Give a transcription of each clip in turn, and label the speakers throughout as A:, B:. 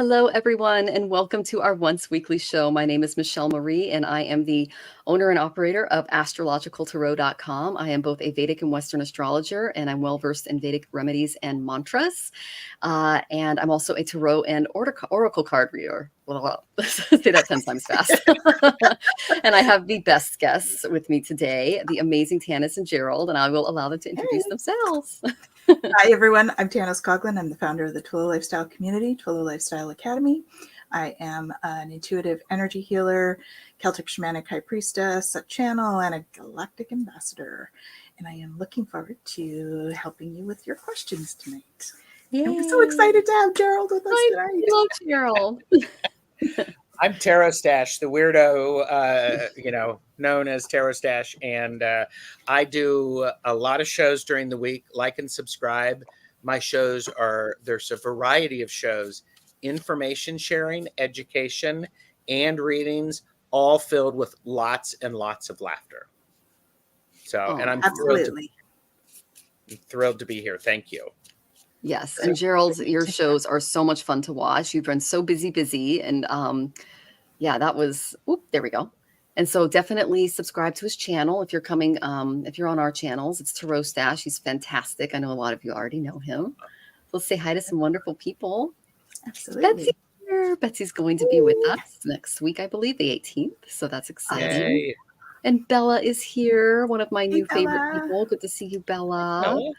A: Hello, everyone, and welcome to our once weekly show. My name is Michelle Marie, and I am the owner and operator of astrologicaltarot.com. I am both a Vedic and Western astrologer, and I'm well-versed in Vedic remedies and mantras. And I'm also a tarot and oracle card reader. Say that 10 times fast. And I have the best guests with me today, the amazing Tanys and Gerald, and I will allow them to introduce themselves.
B: Hi, everyone. I'm Tanys Coughlan. I'm the founder of the Twillow Lifestyle Community, Twillow Lifestyle Academy. I am an intuitive energy healer, Celtic Shamanic high priestess, a channel, and a galactic ambassador. And I am looking forward to helping you with your questions tonight.
A: Yay.
B: And we're so excited to have Gerald with us tonight.
A: I love Gerald.
C: I'm TarotStache, the weirdo, known as TarotStache, and I do a lot of shows during the week. Like and subscribe. My shows there's a variety of shows, information sharing, education, and readings, all filled with lots and lots of laughter. So, and I'm thrilled to be here. Thank you.
A: Yes, and Gerald, your shows are so much fun to watch. You've been so busy, and yeah, that was, there we go. And so definitely subscribe to his channel if you're coming, if you're on our channels. It's TarotStache. He's fantastic. I know a lot of you already know him. Let's say hi to some wonderful people.
B: Absolutely.
A: Betsy's here. Betsy's going to be with us next week, I believe, the 18th. So that's exciting.
C: Yay.
A: And Bella is here, one of my new favorite people. Good to see you, Bella.
C: Bella.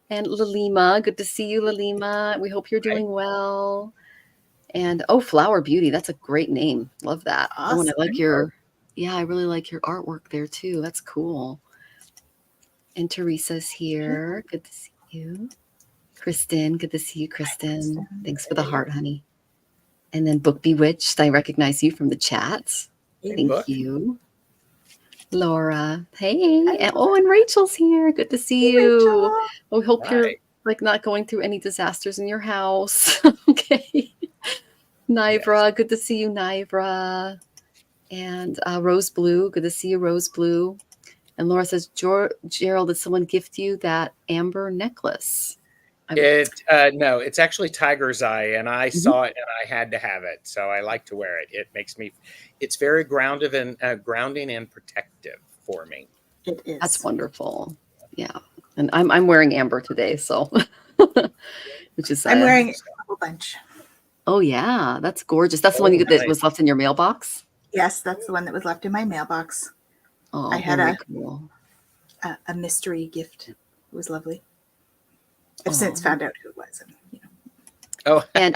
A: And Lalima, good to see you, Lalima. We hope you're doing well. And Flower Beauty, that's a great name. Love that.
B: Awesome.
A: Oh, and I really like your artwork there too. That's cool. And Teresa's here. Good to see you. Kristen, good to see you, Kristen.
B: Hi,
A: Thanks for the heart, honey. And then Book Bewitched, I recognize you from the chats. Thank you. Laura, hey. And Rachel's here. Good to see you.
B: Rachel.
A: We hope you're not going through any disasters in your house. Okay. Nivra, good to see you, Nivra. And Rose Blue, good to see you, Rose Blue. And Laura says, Gerald, did someone gift you that amber necklace?
C: No, it's actually Tiger's Eye, and I saw it and I had to have it. So I like to wear it. It's very grounding and protective for me.
B: It is.
A: That's wonderful. Yeah. And I'm wearing amber today, so which is
B: I'm wearing a whole bunch.
A: Oh yeah, that's gorgeous. That's the one that was left in your mailbox?
B: Yes, that's the one that was left in my mailbox.
A: Oh,
B: I had
A: cool.
B: a mystery gift. It was lovely. I've since found out who it was.
A: And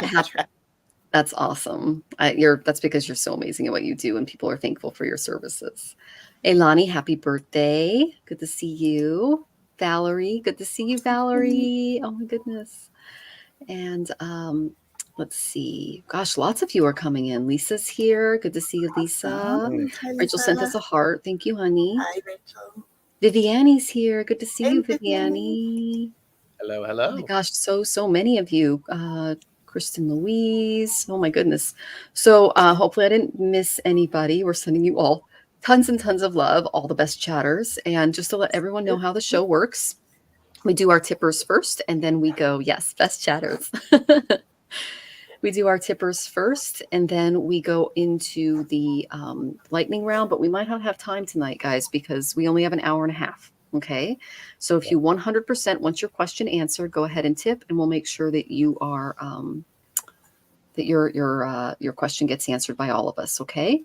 A: that's awesome. That's because you're so amazing at what you do, and people are thankful for your services. Elani, happy birthday. Good to see you. Valerie, good to see you, Valerie. Oh my goodness. And let's see. Gosh, lots of you are coming in. Lisa's here. Good to see you, Lisa.
B: Awesome. Hi,
A: Rachel
B: Lisa.
A: sent us a heart. Thank you, honey.
B: Hi, Rachel.
A: Viviani's here. Good to see you,
B: Viviani.
A: Viviani.
C: Hello.
A: Oh my gosh, so many of you. Kristen Louise. Oh my goodness. So hopefully I didn't miss anybody. We're sending you all tons and tons of love, all the best chatters. And just to let everyone know how the show works, we do our tippers first, and then we go, yes, best chatters. We do our tippers first, and then we go into the lightning round, but we might not have time tonight, guys, because we only have an hour and a half. Okay. So if you 100% want your question answered, go ahead and tip, and we'll make sure that you are, that your question gets answered by all of us. Okay.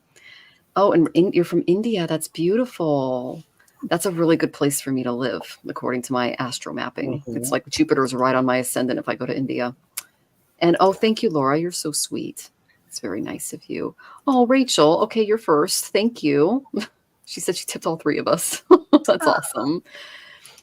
A: Oh, and you're from India. That's beautiful. That's a really good place for me to live, according to my astro mapping. It's like Jupiter's right on my ascendant if I go to India. And thank you, Laura. You're so sweet. It's very nice of you. Oh, Rachel. Okay, you're first. Thank you. She said she tipped all three of us. That's awesome.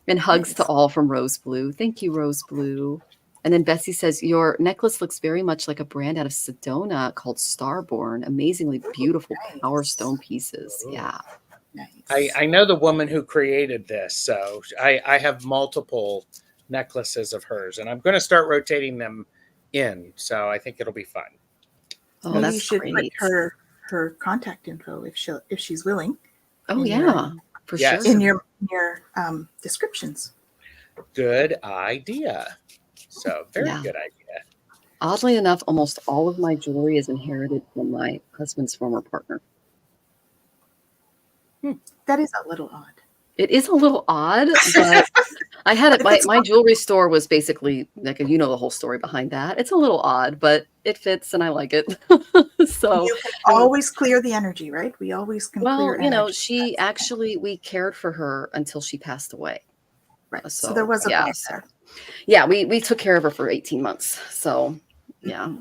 A: And hugs to all from Rose Blue. Thank you, Rose Blue. And then Bessie says, your necklace looks very much like a brand out of Sedona called Starborn. Amazingly beautiful power stone pieces. Yeah.
B: Nice.
C: I know the woman who created this, so I have multiple necklaces of hers, and I'm going to start rotating them in, so I think it'll be fun.
A: Oh, that's
B: you should
A: great.
B: put her contact info if she's willing.
A: Oh yeah, for sure.
B: In your descriptions.
C: Good idea. So very good idea.
A: Oddly enough, almost all of my jewelry is inherited from my husband's former partner.
B: That is a little odd.
A: It is a little odd, but I had it. My jewelry store was basically like, you know, the whole story behind that. It's a little odd, but it fits and I like it. So
B: you can always clear the energy, right? We always can clear energy.
A: You know, she actually, we cared for her until she passed away.
B: Right. So there was a point there.
A: Yeah, we took care of her for 18 months. So yeah.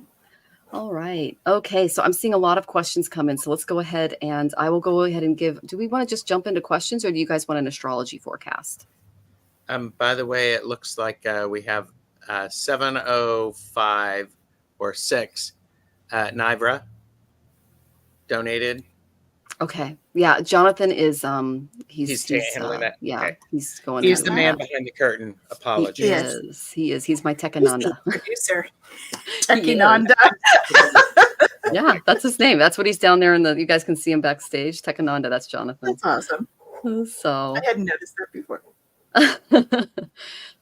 A: All right. Okay. So I'm seeing a lot of questions come in. So let's go ahead and I will go ahead and do we want to just jump into questions or do you guys want an astrology forecast?
C: By the way, it looks like we have 705 or 6 Nivra donated.
A: Okay. Yeah. Jonathan is he's
C: handling that.
A: Yeah.
C: Okay.
A: He's going.
C: He's the man behind the curtain. Apologies.
A: He is. He's my Tekananda.
B: Producer. Tekananda.
A: Yeah, that's his name. That's what he's down there you guys can see him backstage. Tekananda, that's Jonathan.
B: That's awesome.
A: So
B: I hadn't noticed that before.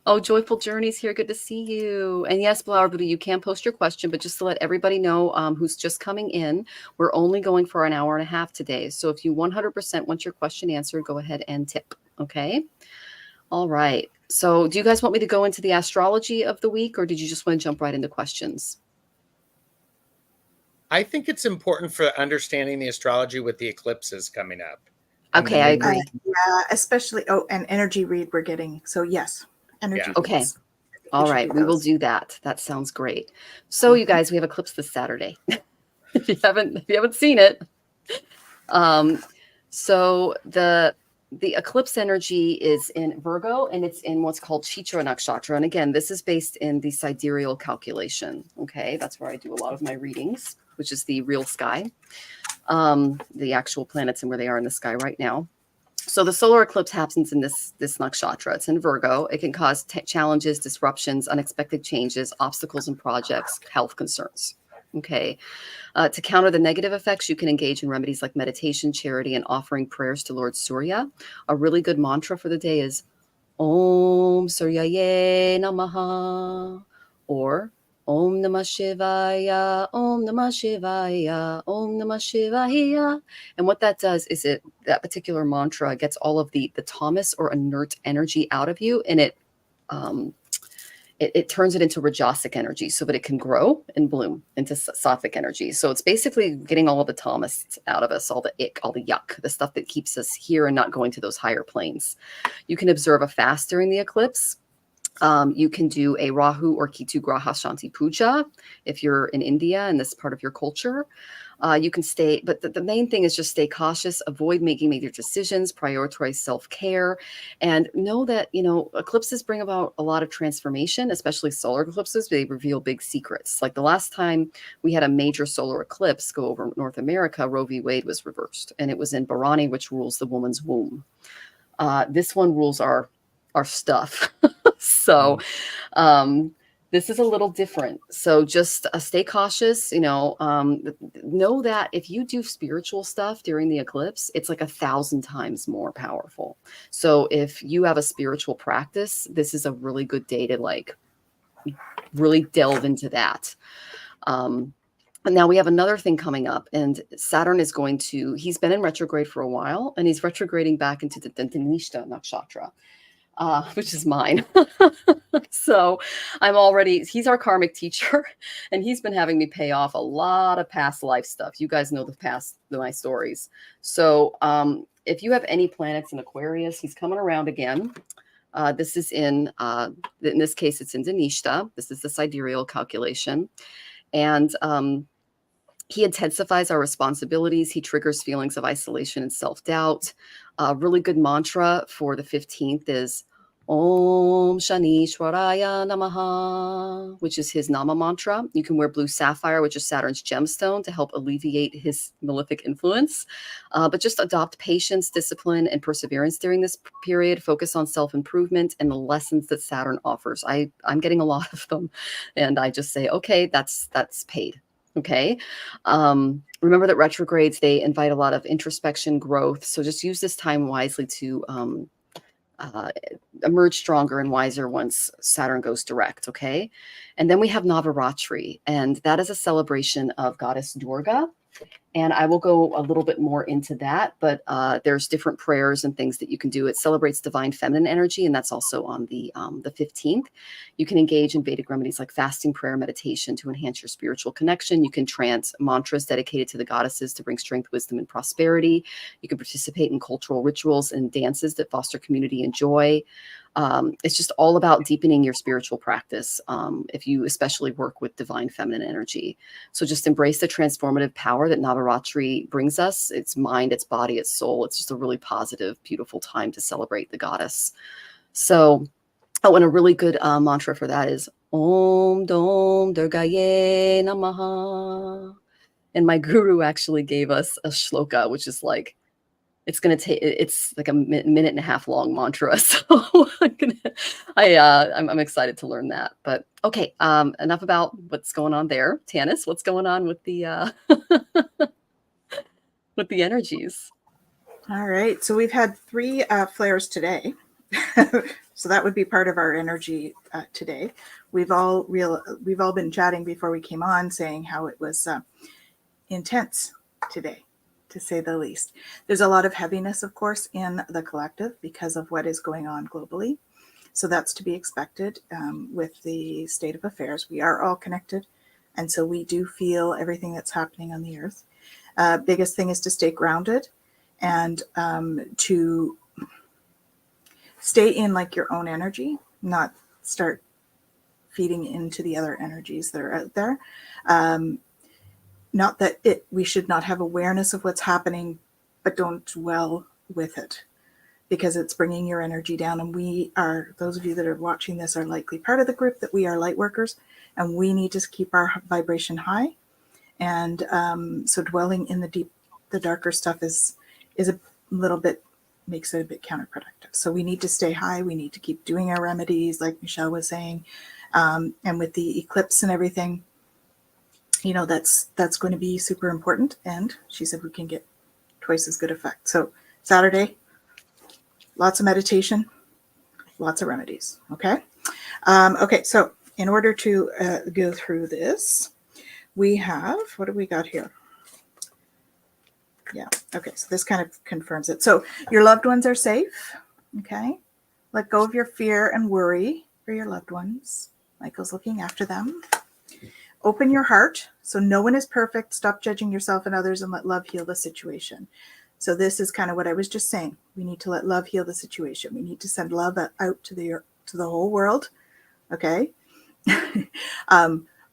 A: Oh, Joyful Journeys here. Good to see you. And yes, Flower Booty, you can post your question, but just to let everybody know who's just coming in, we're only going for an hour and a half today. So if you 100% want your question answered, go ahead and tip. Okay. All right. So do you guys want me to go into the astrology of the week or did you just want to jump right into questions?
C: I think it's important for understanding the astrology with the eclipses coming up.
A: Okay, I agree.
B: Yeah, especially, an energy read we're getting. So yes, energy.
C: Yeah.
A: Okay. All right. We will do that. That sounds great. So you guys, we have eclipse this Saturday. if you haven't seen it. So the eclipse energy is in Virgo and it's in what's called Chitra Nakshatra. And again, this is based in the sidereal calculation. Okay. That's where I do a lot of my readings, which is the real sky, the actual planets and where they are in the sky right now. So the solar eclipse happens in this nakshatra. It's in Virgo. It can cause challenges, disruptions, unexpected changes, obstacles in projects, health concerns. Okay. To counter the negative effects, you can engage in remedies like meditation, charity, and offering prayers to Lord Surya. A really good mantra for the day is Om Suryaye Namaha, or Om Namah Shivaya, Om Namah Shivaya, Om Namah Shivaya. And what that does is that particular mantra gets all of the tamas or inert energy out of you, and it turns it into rajasic energy so that it can grow and bloom into sattvic energy. So it's basically getting all of the tamas out of us, all the ick, all the yuck, the stuff that keeps us here and not going to those higher planes. You can observe a fast during the eclipse. You can do a Rahu or Ketu Graha Shanti Puja if you're in India and this part of your culture. You can stay, but the main thing is just stay cautious, avoid making major decisions, prioritize self-care, and know that, eclipses bring about a lot of transformation, especially solar eclipses. They reveal big secrets. Like the last time we had a major solar eclipse go over North America, Roe v. Wade was reversed, and it was in Bharani, which rules the woman's womb. This one rules our stuff. So this is a little different. So just stay cautious, know that if you do spiritual stuff during the eclipse, it's like 1,000 times more powerful. So if you have a spiritual practice, this is a really good day to really delve into that. And now we have another thing coming up, and Saturn is he's been in retrograde for a while, and he's retrograding back into the Tanys Nakshatra. Which is mine. So he's our karmic teacher, and he's been having me pay off a lot of past life stuff. You guys know my stories. So if you have any planets in Aquarius, he's coming around again. This is in this case, it's in Dhanishta. This is the sidereal calculation. And he intensifies our responsibilities. He triggers feelings of isolation and self-doubt. A really good mantra for the 15th is Om Shanishwaraya Namaha, which is his Nama mantra. You can wear blue sapphire, which is Saturn's gemstone, to help alleviate his malefic influence. But just adopt patience, discipline, and perseverance during this period. Focus on self-improvement and the lessons that Saturn offers. I'm getting a lot of them. And I just say, okay, that's paid. Okay. Remember that retrogrades, they invite a lot of introspection, growth. So just use this time wisely to uh, emerge stronger and wiser once Saturn goes direct. Okay. And then we have Navaratri, and that is a celebration of goddess Durga. And I will go a little bit more into that, but there's different prayers and things that you can do. It celebrates divine feminine energy, and that's also on the 15th. You can engage in Vedic remedies like fasting, prayer, meditation to enhance your spiritual connection. You can chant mantras dedicated to the goddesses to bring strength, wisdom, and prosperity. You can participate in cultural rituals and dances that foster community and joy. It's just all about deepening your spiritual practice if you especially work with divine feminine energy. So just embrace the transformative power that Navaratri brings us. It's mind, it's body, it's soul. It's just a really positive, beautiful time to celebrate the goddess. So, oh, and a really good mantra for that is Om Dom Durgaye Namaha. And my guru actually gave us a shloka, which is like, it's like a minute and a half long mantra. So I'm excited to learn that. But okay, enough about what's going on there. Tanys, what's going on with the with the energies?
B: All right. So we've had 3 flares today. So that would be part of our energy today. We've all been chatting before we came on, saying how it was intense today, to say the least. There's a lot of heaviness, of course, in the collective because of what is going on globally. So that's to be expected with the state of affairs. We are all connected, and so we do feel everything that's happening on the earth. Biggest thing is to stay grounded and to stay in like your own energy, not start feeding into the other energies that are out there. Not that we should not have awareness of what's happening, but don't dwell with it because it's bringing your energy down. And we are, those of you that are watching this are likely part of the group that we are light workers, and we need to keep our vibration high. And so dwelling in the darker stuff is a little bit, makes it a bit counterproductive. So we need to stay high. We need to keep doing our remedies, like Michelle was saying. And with the eclipse and everything, you know, that's going to be super important. And she said we can get twice as good effect. So Saturday, lots of meditation, lots of remedies. Okay. Okay. So in order to go through this, we have, what do we got here? Yeah. Okay. So this kind of confirms it. So your loved ones are safe. Okay. Let go of your fear and worry for your loved ones. Michael's looking after them. Open your heart. So no one is perfect. Stop judging yourself and others and let love heal the situation. So this is kind of what I was just saying. We need to let love heal the situation. We need to send love out to the whole world. Okay.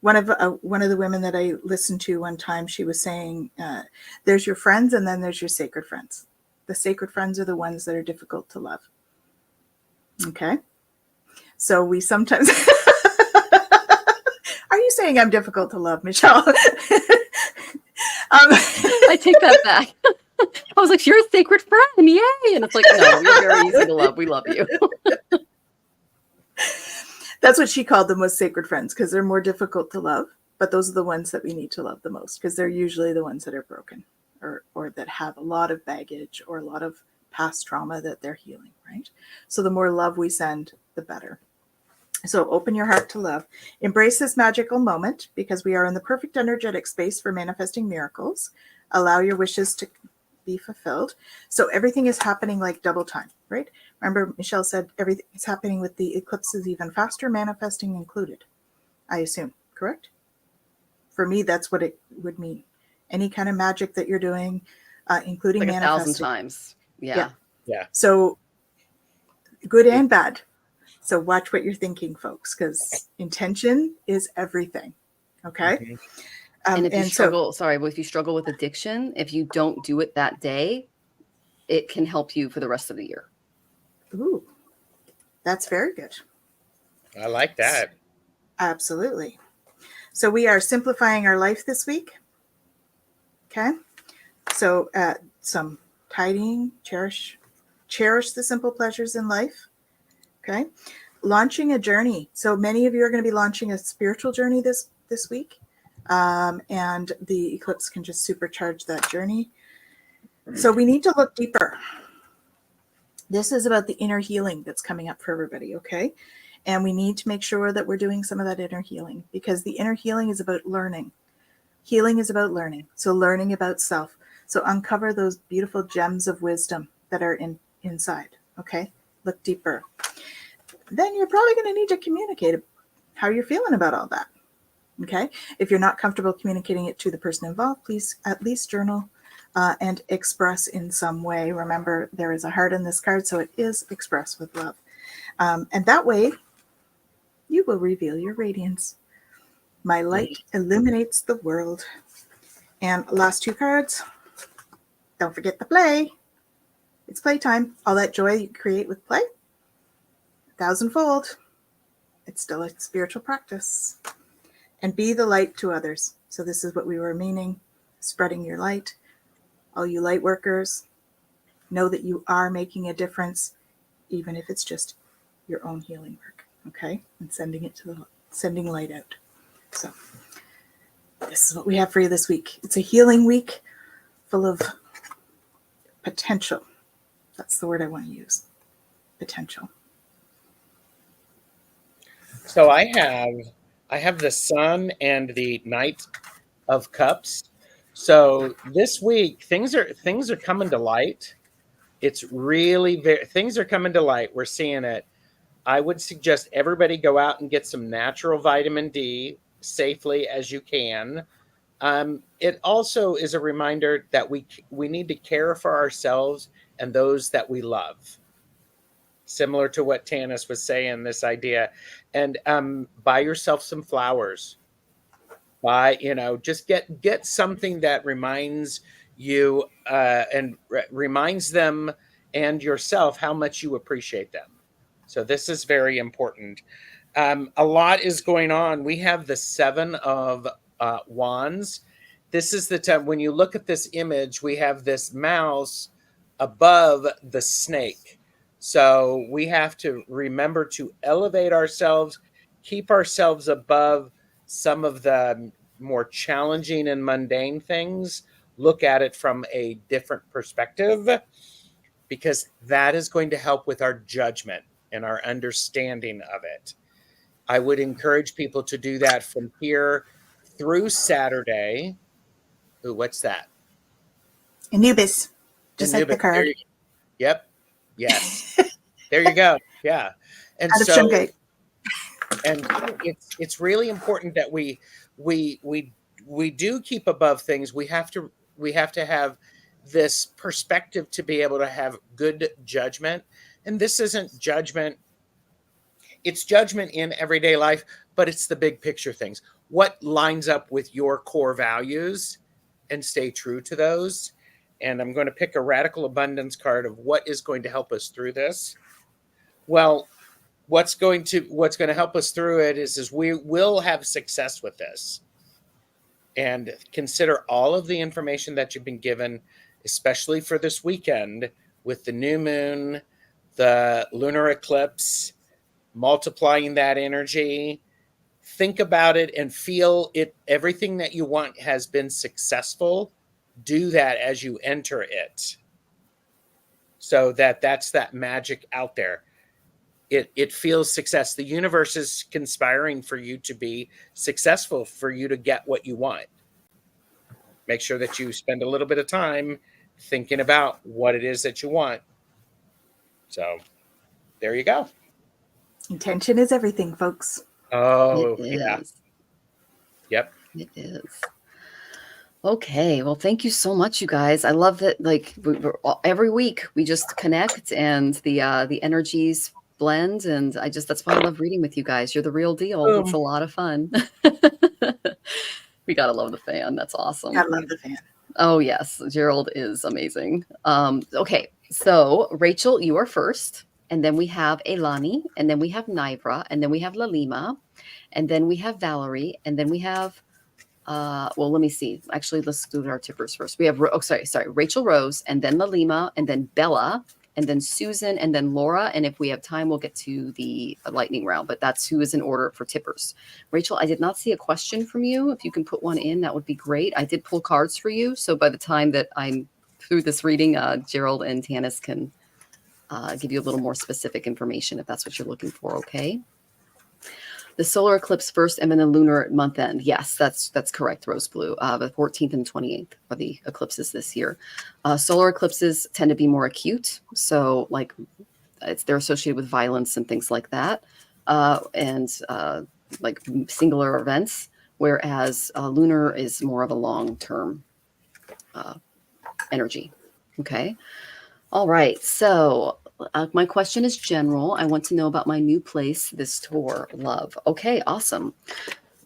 B: One of the women that I listened to one time, she was saying, there's your friends and then there's your sacred friends. The sacred friends are the ones that are difficult to love. Okay. So we sometimes, are you saying I'm difficult to love, Michelle?
A: I take that back. I was like, you're a sacred friend. Yay. And it's like, no, you're very easy to love. We love you.
B: That's what she called the most sacred friends, because they're more difficult to love, but those are the ones that we need to love the most, because they're usually the ones that are broken or that have a lot of baggage or a lot of past trauma that they're healing, right? So the more love we send, the better. So open your heart to love. Embrace this magical moment, because we are in the perfect energetic space for manifesting miracles. Allow your wishes to be fulfilled. So everything is happening like double time, right? Remember, Michelle said everything is happening with the eclipses even faster, manifesting included, I assume, correct? For me, that's what it would mean. Any kind of magic that you're doing, including
A: like
B: manifesting.
A: 1,000 times. Yeah.
B: So good and bad. So watch what you're thinking, folks, because intention is everything. Okay.
C: Mm-hmm.
A: And if you struggle with addiction, if you don't do it that day, it can help you for the rest of the year.
B: Ooh, that's very good.
C: I like that.
B: Absolutely. So we are simplifying our life this week. Okay. So some tidying, cherish the simple pleasures in life. Okay. Launching a journey. So many of you are going to be launching a spiritual journey this week. And the eclipse can just supercharge that journey. So we need to look deeper. This is about the inner healing that's coming up for everybody, okay? And we need to make sure that we're doing some of that inner healing, because the inner healing is about learning. Healing is about learning. So learning about self. So uncover those beautiful gems of wisdom that are inside, okay? Look deeper. Then you're probably going to need to communicate how you're feeling about all that, okay? If you're not comfortable communicating it to the person involved, please at least journal and express in some way. Remember, there is a heart in this card, so it is expressed with love. And that way, you will reveal your radiance. My light illuminates the world. And last 2 cards. Don't forget the play. It's playtime. All that joy you create with play, 1,000-fold. It's still a spiritual practice. And be the light to others. So this is what we were meaning, spreading your light. All you light workers, know that you are making a difference, even if it's just your own healing work, okay? And sending light out. So this is what we have for you this week. It's a healing week full of potential. That's the word I want to use. Potential.
C: So I have the Sun and the Knight of Cups. So this week things are coming to light. It's really things are coming to light. We're seeing it. I would suggest everybody go out and get some natural vitamin D safely as you can. It also is a reminder that we need to care for ourselves and those that we love. Similar to what Tanys was saying, this idea. And buy yourself some flowers. Just get something that reminds you and reminds them and yourself how much you appreciate them. So this is very important. A lot is going on. We have the 7 of Wands. This is the time when you look at this image, we have this mouse above the snake. So we have to remember to elevate ourselves, keep ourselves above some of the more challenging and mundane things, look at it from a different perspective, because that is going to help with our judgment and our understanding of it. I would encourage people to do that from here through Saturday. Ooh, what's that?
B: Anubis, just
C: Anubis.
B: like the card.
C: Yep. Yes. There you go. Yeah. And
B: Out of
C: so,
B: Shungite.
C: and it's really important that we do keep above things. We have to have this perspective to be able to have good judgment. And this isn't judgment. It's judgment in everyday life, but it's the big picture things. What lines up with your core values, and stay true to those. And I'm going to pick a radical abundance card of what is going to help us through this. Well, what's going to help us through it is we will have success with this. And consider all of the information that you've been given, especially for this weekend with the new moon, the lunar eclipse, multiplying that energy. Think about it and feel it. Everything that you want has been successful. Do that as you enter it, so that's that magic out there. It feels success. The universe is conspiring for you to be successful, for you to get what you want. Make sure that you spend a little bit of time thinking about what it is that you want. So there you go.
B: Intention is everything, folks.
C: Oh,
A: It
C: yeah.
A: is.
C: Yep.
A: It is. Okay. Well, thank you so much, you guys. I love that. Like every week we just connect and the energies blend. And that's why I love reading with you guys. You're the real deal. It's a lot of fun. We got to love the fan. That's awesome.
B: Gotta love the fan.
A: Oh, yes. Gerald is amazing. Okay. So Rachel, you are first. And then we have Elani. And then we have Naivra. And then we have Lalima. And then we have Valerie. And then we have, well, let me see. Actually, let's do our tippers first. We have, sorry. Rachel Rose. And then Lalima. And then Bella. And then Susan. And then Laura. And if we have time, we'll get to the lightning round. But that's who is in order for tippers. Rachel, I did not see a question from you. If you can put one in, that would be great. I did pull cards for you. So by the time that I'm through this reading, Gerald and Tanys can give you a little more specific information if that's what you're looking for. Okay. The solar eclipse first and then the lunar at month end. Yes, that's correct, Rose Blue. The 14th and 28th are the eclipses this year. Solar eclipses tend to be more acute. So like they're associated with violence and things like that. And like singular events, whereas lunar is more of a long-term energy. Okay. All right. So my question is general. I want to know about my new place this tour, love. Okay, awesome.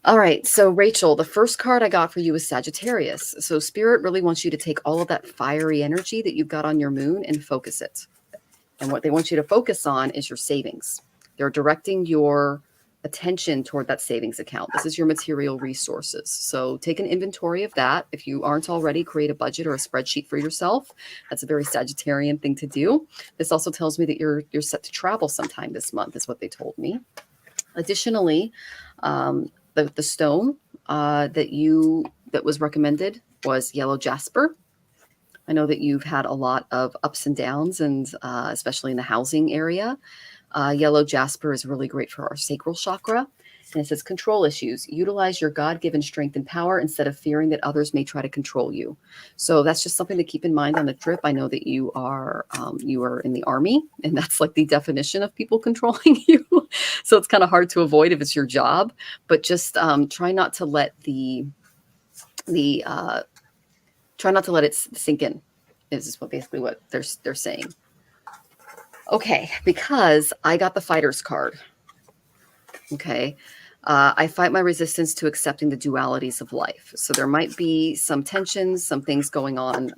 A: All right. So Rachel, the first card I got for you is Sagittarius. So Spirit really wants you to take all of that fiery energy that you've got on your moon and focus it. And what they want you to focus on is your savings. They're directing your attention toward that savings account. This is your material resources. So take an inventory of that. If you aren't already, create a budget or a spreadsheet for yourself. That's a very Sagittarian thing to do. This also tells me that you're set to travel sometime this month, is what they told me. Additionally, the stone that was recommended was yellow jasper. I know that you've had a lot of ups and downs, and especially in the housing area. Yellow jasper is really great for our sacral chakra. And it says control issues. Utilize your God-given strength and power instead of fearing that others may try to control you. So that's just something to keep in mind on the trip. I know that you are in the army, and that's like the definition of people controlling you. So it's kind of hard to avoid if it's your job. But just try not to let try not to let it sink in. Is basically what they're saying. Okay, because I got the fighter's card. Okay. I fight my resistance to accepting the dualities of life. So there might be some tensions, some things going on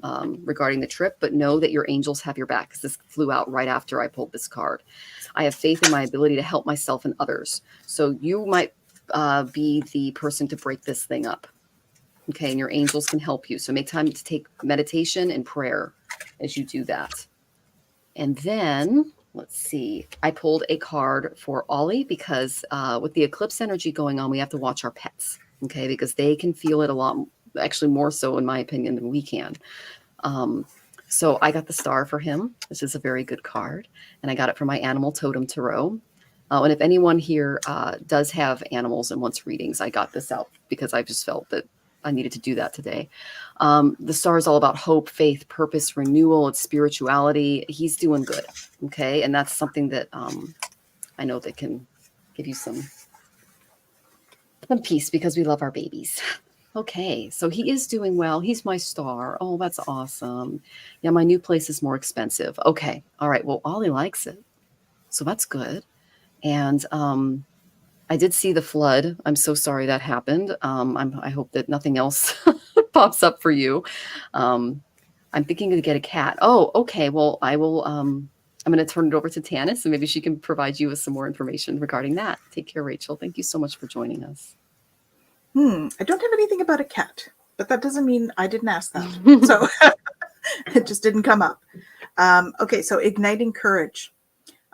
A: regarding the trip, but know that your angels have your back, because this flew out right after I pulled this card. I have faith in my ability to help myself and others. So you might be the person to break this thing up. Okay, and your angels can help you. So make time to take meditation and prayer as you do that. And then, let's see, I pulled a card for Ollie because with the eclipse energy going on, we have to watch our pets, okay, because they can feel it a lot, actually more so, in my opinion, than we can. So I got the star for him. This is a very good card. And I got it from my Animal Totem Tarot. And if anyone here does have animals and wants readings, I got this out because I just felt that I needed to do that today. The star is all about hope, faith, purpose, renewal. It's spirituality. He's doing good. Okay. And that's something that I know that can give you some peace, because we love our babies. Okay. So he is doing well. He's my star. Oh, that's awesome. Yeah. My new place is more expensive. Okay. All right. Well, Ollie likes it. So that's good. And I did see the flood. I'm so sorry that happened. I hope that nothing else pops up for you. I'm thinking to get a cat. Oh, okay. Well, I will. I'm going to turn it over to Tanys, and maybe she can provide you with some more information regarding that. Take care, Rachel. Thank you so much for joining us.
B: I don't have anything about a cat, but that doesn't mean I didn't ask that. So it just didn't come up. Okay, so igniting courage.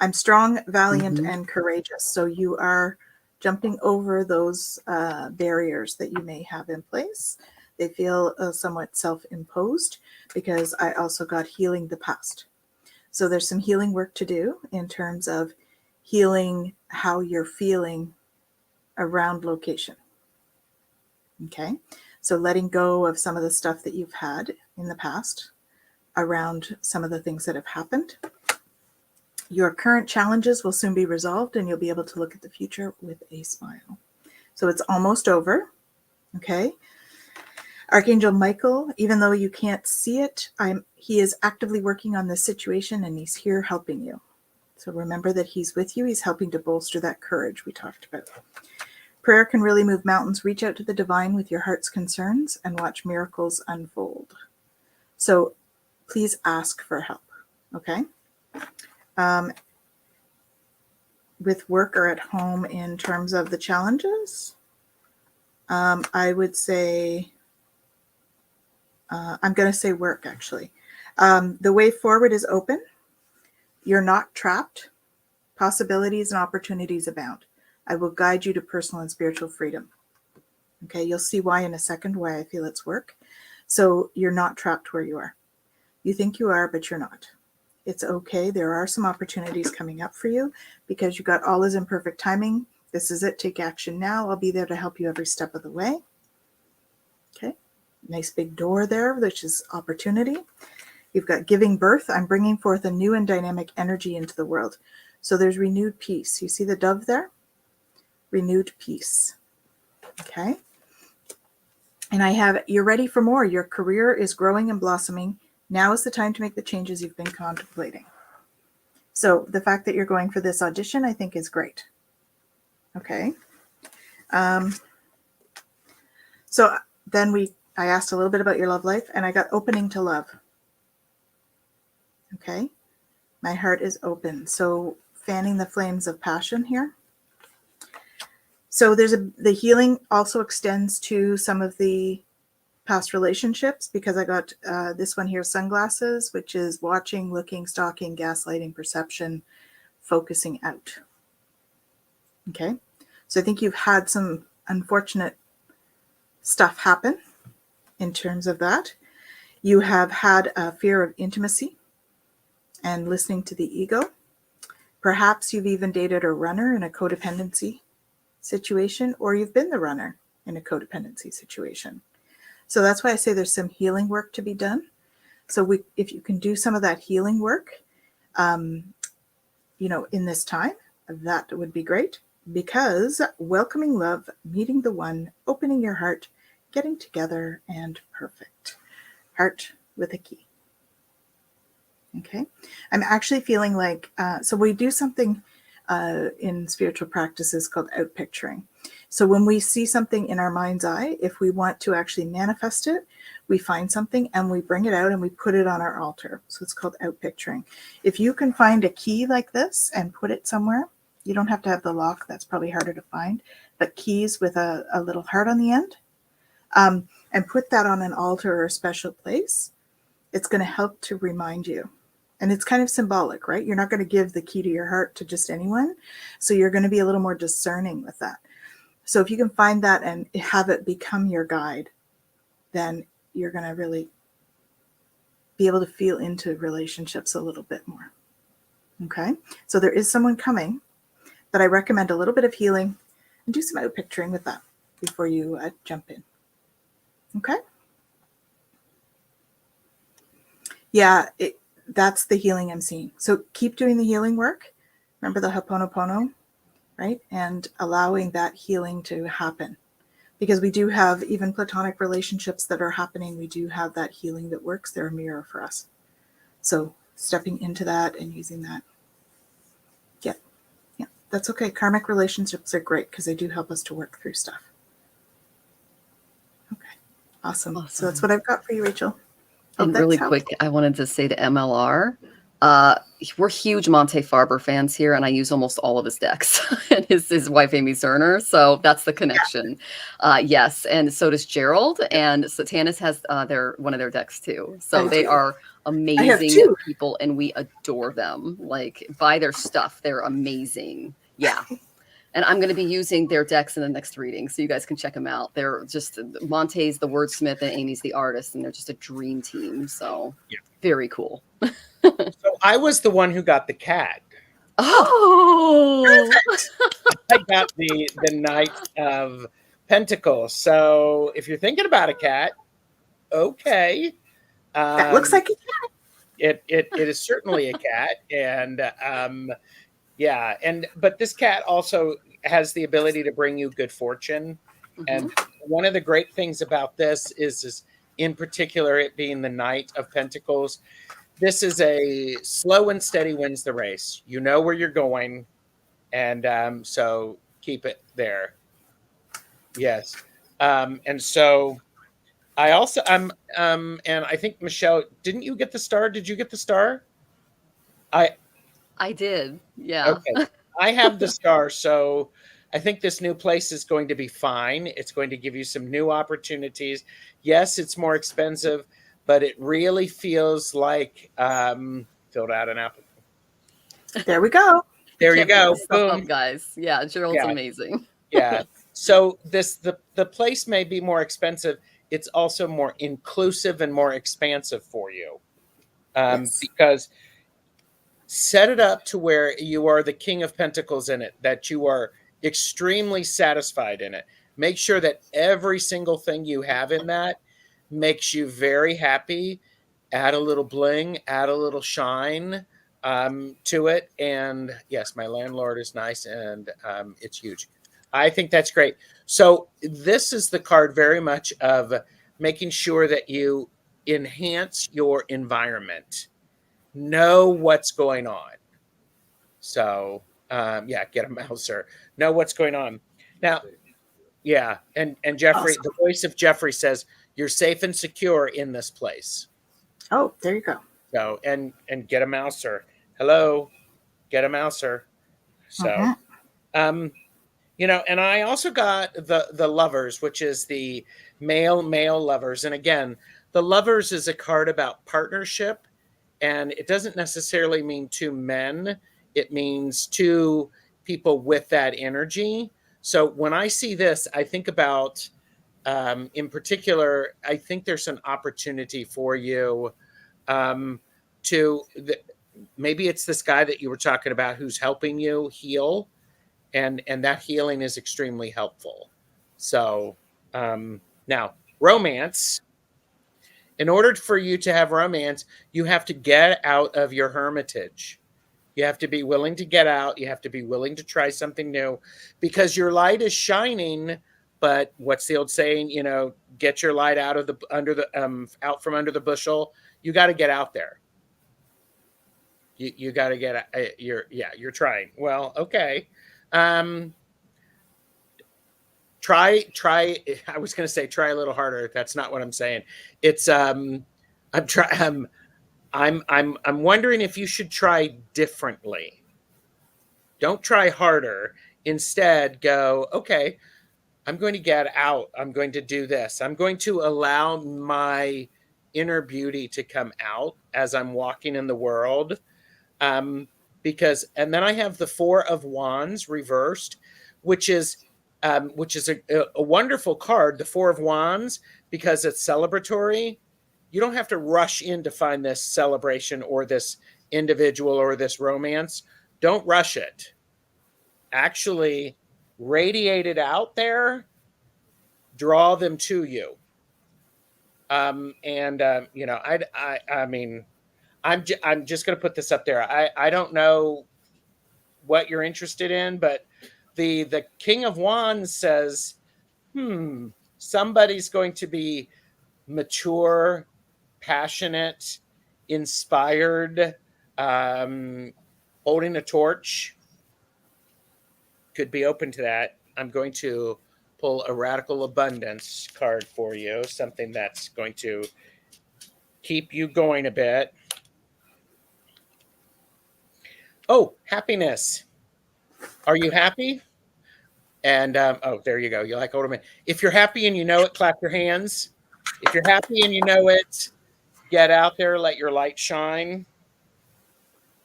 B: I'm strong, valiant, and courageous. So you are jumping over those barriers that you may have in place. They feel somewhat self-imposed, because I also got healing the past. So there's some healing work to do in terms of healing how you're feeling around location. Okay, so letting go of some of the stuff that you've had in the past around some of the things that have happened. Your current challenges will soon be resolved, and you'll be able to look at the future with a smile. So it's almost over. Okay. Archangel Michael, even though you can't see it, he is actively working on this situation, and he's here helping you. So remember that he's with you. He's helping to bolster that courage we talked about. Prayer can really move mountains. Reach out to the divine with your heart's concerns and watch miracles unfold. So please ask for help. Okay. With work or at home, in terms of the challenges, I would say, I'm going to say work, actually. The way forward is open. You're not trapped. Possibilities and opportunities abound. I will guide you to personal and spiritual freedom. Okay, you'll see why in a second, why I feel it's work. So you're not trapped where you are. You think you are, but you're not. It's okay. There are some opportunities coming up for you because you got all is in perfect timing. This is it. Take action now. I'll be there to help you every step of the way. Okay. Nice big door there, which is opportunity. You've got giving birth. I'm bringing forth a new and dynamic energy into the world. So there's renewed peace. You see the dove there? Renewed peace. Okay. And I have, you're ready for more. Your career is growing and blossoming. Now is the time to make the changes you've been contemplating. So the fact that you're going for this audition, I think, is great. Okay. So then I asked a little bit about your love life, and I got opening to love. Okay. My heart is open. So fanning the flames of passion here. So the healing also extends to some of the past relationships, because I got this one here, sunglasses, which is watching, looking, stalking, gaslighting, perception, focusing out. Okay. So I think you've had some unfortunate stuff happen in terms of that. You have had a fear of intimacy and listening to the ego. Perhaps you've even dated a runner in a codependency situation, or you've been the runner in a codependency situation. So that's why I say there's some healing work to be done. So if you can do some of that healing work, in this time, that would be great, because welcoming love, meeting the one, opening your heart, getting together, and perfect. Heart with a key. Okay. I'm actually feeling like, so we do something in spiritual practices called outpicturing. So when we see something in our mind's eye, if we want to actually manifest it, we find something and we bring it out and we put it on our altar. So it's called outpicturing. If you can find a key like this and put it somewhere, you don't have to have the lock. That's probably harder to find, but keys with a little heart on the end, and put that on an altar or a special place, it's going to help to remind you. And it's kind of symbolic, right? You're not going to give the key to your heart to just anyone. So you're going to be a little more discerning with that. So if you can find that and have it become your guide, then you're going to really be able to feel into relationships a little bit more. Okay. So there is someone coming, but I recommend a little bit of healing and do some outpicturing with that before you jump in. Okay. Yeah. That's the healing I'm seeing. So keep doing the healing work. Remember the Ho'oponopono, right? And allowing that healing to happen. Because we do have even platonic relationships that are happening. We do have that healing that works. They're a mirror for us. So stepping into that and using that. Yeah, that's okay. Karmic relationships are great because they do help us to work through stuff. Okay, awesome. So that's what I've got for you, Rachel.
A: And really quick, I wanted to say to MLR, we're huge Montefarber fans here, and I use almost all of his decks and his wife, Amy Cerner. So that's the connection. Yeah. Yes. And so does Gerald. And so Tanys has one of their decks too. So they are amazing people, and we adore them. Like, buy their stuff. They're amazing. Yeah. And I'm going to be using their decks in the next reading, so you guys can check them out. They're just, Monte's the wordsmith and Amy's the artist, and they're just a dream team. So very cool.
C: So I was the one who got the cat.
A: Oh,
C: I got the Knight of Pentacles. So if you're thinking about a cat, okay.
B: That looks like a cat.
C: It is certainly a cat. And but this cat also has the ability to bring you good fortune. Mm-hmm. And one of the great things about this is in particular, it being the Knight of Pentacles, this is a slow and steady wins the race. You know where you're going. And so keep it there. Yes. And so I also, and I think, Michelle, didn't you get the star? Did you get the star?
A: I did. Yeah.
C: Okay. I have the star. So I think this new place is going to be fine. It's going to give you some new opportunities. Yes, it's more expensive, but it really feels like filled out an application.
B: There we go.
C: There you go. Boom.
A: Up, guys. Yeah, Gerald's amazing.
C: Yeah. So the place may be more expensive. It's also more inclusive and more expansive for you. Because set it up to where you are the King of Pentacles in it, that you are extremely satisfied in it. Make sure that every single thing you have in that makes you very happy. Add a little bling, add a little shine to it. And yes, my landlord is nice, and it's huge. I think that's great. So this is the card very much of making sure that you enhance your environment. Know what's going on. So yeah, get a mouser. Know what's going on. Now, yeah, and Jeffrey,
B: Awesome.
C: the voice of Jeffrey says you're safe and secure in this place.
B: Oh, there you go.
C: So and get a mouser. Hello, get a mouser. So you know, and I also got the lovers, which is the male lovers. And again, the lovers is a card about partnership, and it doesn't necessarily mean two men. It means two people with that energy. So when I see this, I think about, in particular, I think there's an opportunity for you maybe it's this guy that you were talking about who's helping you heal, and that healing is extremely helpful. So now romance. In order for you to have romance, you have to get out of your hermitage. You have to be willing to get out. You have to be willing to try something new, because your light is shining. But what's the old saying? You know, get your light out of out from under the bushel. You got to get out there. You got to get. You're trying. Well, okay. Try. I was going to say try a little harder. That's not what I'm saying. It's I'm wondering if you should try differently. Don't try harder. Instead, go, okay, I'm going to get out. I'm going to do this. I'm going to allow my inner beauty to come out as I'm walking in the world. Because, and then I have the Four of Wands reversed, which is a wonderful card, the Four of Wands, because it's celebratory. You don't have to rush in to find this celebration or this individual or this romance. Don't rush it. Actually radiate it out there, draw them to you. You know, I mean, I'm just going to put this up there. I don't know what you're interested in, but the King of Wands says, somebody's going to be mature, passionate, inspired, holding a torch. Could be open to that. I'm going to pull a Radical Abundance card for you, something that's going to keep you going a bit. Oh, happiness. Are you happy? And oh, there you go. You like older men. If you're happy and you know it, clap your hands. If you're happy and you know it, get out there, let your light shine.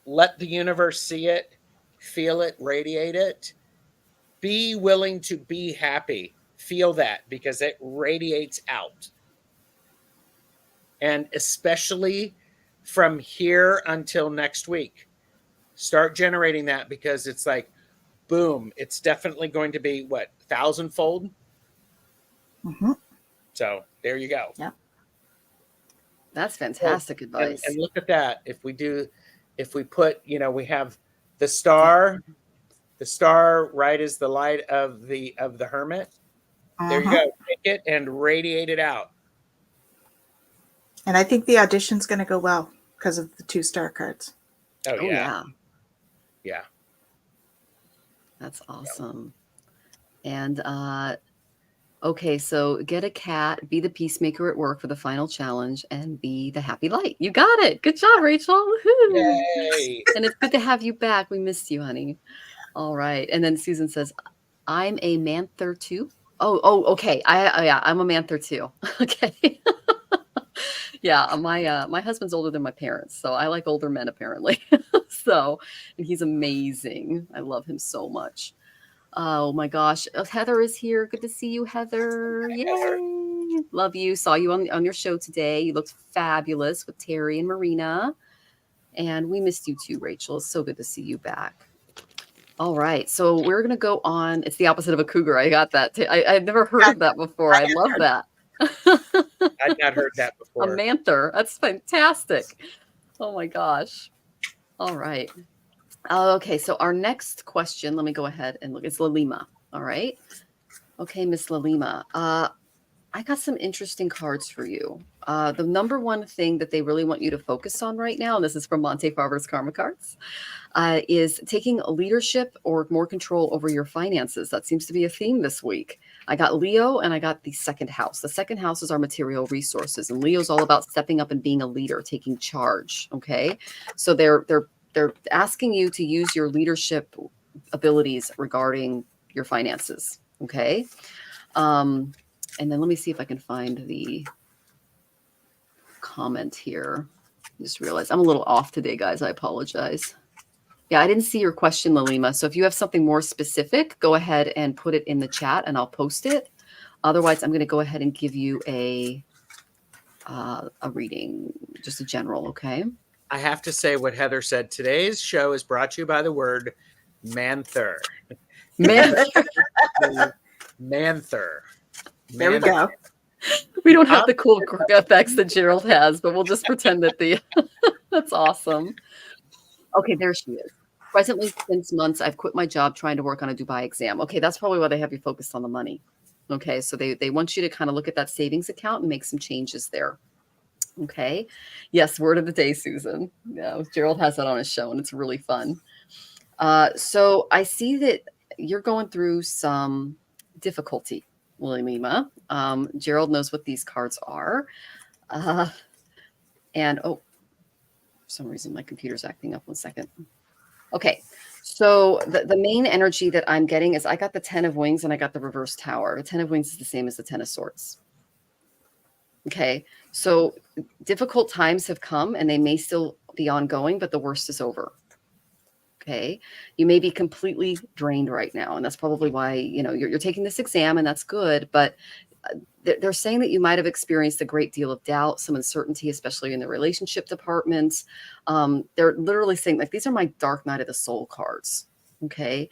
C: Let the universe see it, feel it, radiate it. Be willing to be happy. Feel that, because it radiates out. And especially from here until next week, start generating that, because it's like, boom, it's definitely going to be what, 1,000-fold. So there you go.
B: Yeah,
A: that's fantastic advice.
C: And look at that. If we put, you know, we have the star. The star, right, is the light of the hermit. There you go. Take it and radiate it out.
B: And I think the audition's going to go well because of the 2 star cards.
C: Oh yeah.
A: Yeah. That's awesome. And okay, so get a cat, be the peacemaker at work for the final challenge, and be the happy light. You got it. Good job, Rachel. Woo-hoo.
C: Yay.
A: And it's good to have you back. We missed you, honey. All right. And then Susan says, I'm a Manther too. Oh, okay. I'm a Manther too. Okay. Yeah, my husband's older than my parents, so I like older men apparently. So, and he's amazing. I love him so much. Oh my gosh, Heather is here. Good to see you, Heather. Yay! Heather. Love you. Saw you on your show today. You looked fabulous with Terry and Marina. And we missed you too, Rachel. It's so good to see you back. All right. So we're going to go on. It's the opposite of a cougar. I got that. I'd never heard of that before. I love that.
C: I'd not heard that
A: A
C: before.
A: manther. That's fantastic. Oh my gosh. All right. Okay. So our next question, let me go ahead and look. It's Lalima. All right. Okay, Miss Lalima. I got some interesting cards for you. The number one thing that they really want you to focus on right now, and this is from Monte Farber's Karma Cards, is taking leadership or more control over your finances. That seems to be a theme this week. I got Leo and I got the second house. The second house is our material resources, and Leo's all about stepping up and being a leader, taking charge. Okay, so they're asking you to use your leadership abilities regarding your finances. Okay. And then let me see if I can find the comment here. I just realized I'm a little off today, guys. I apologize. Yeah, I didn't see your question, Lalima. So if you have something more specific, go ahead and put it in the chat and I'll post it. Otherwise, I'm going to go ahead and give you a reading, just a general, okay?
C: I have to say what Heather said. Today's show is brought to you by the word manther.
A: Manther.
C: Manther.
B: There we go.
A: We don't have the cool effects that Gerald has, but we'll just pretend that that's awesome. Okay, there she is. Presently, since months, I've quit my job trying to work on a Dubai exam. Okay, that's probably why they have you focused on the money. Okay, so they want you to kind of look at that savings account and make some changes there. Okay. Yes, word of the day, Susan. Yeah, Gerald has that on his show, and it's really fun. So I see that you're going through some difficulty, Lalima. Gerald knows what these cards are. And for some reason my computer's acting up. 1 second. Okay. So the main energy that I'm getting is I got the 10 of wings and I got the reverse tower. The 10 of wings is the same as the 10 of swords. Okay. So difficult times have come and they may still be ongoing, but the worst is over. Okay. You may be completely drained right now. And that's probably why, you're taking this exam, and that's good. But they're saying that you might have experienced a great deal of doubt, some uncertainty, especially in the relationship department. They're literally saying, like, these are my dark night of the soul cards. Okay.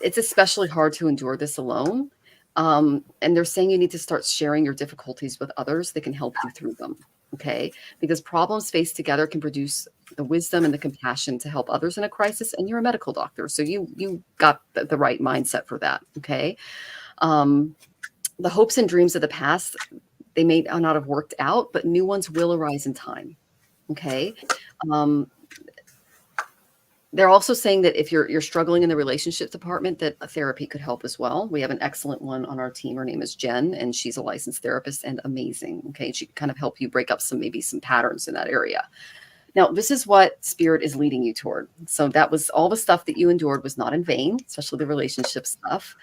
A: It's especially hard to endure this alone. And they're saying you need to start sharing your difficulties with others that can help you through them. Okay. Because problems faced together can produce the wisdom and the compassion to help others in a crisis. And you're a medical doctor, so you got the right mindset for that. Okay. The hopes and dreams of the past, they may not have worked out, but new ones will arise in time. Okay. They're also saying that if you're struggling in the relationship department, that a therapy could help as well. We have an excellent one on our team. Her name is Jen, and she's a licensed therapist and amazing. Okay. She can kind of help you break up some patterns in that area. Now, this is what Spirit is leading you toward. So that was all the stuff that you endured was not in vain, especially the relationship stuff,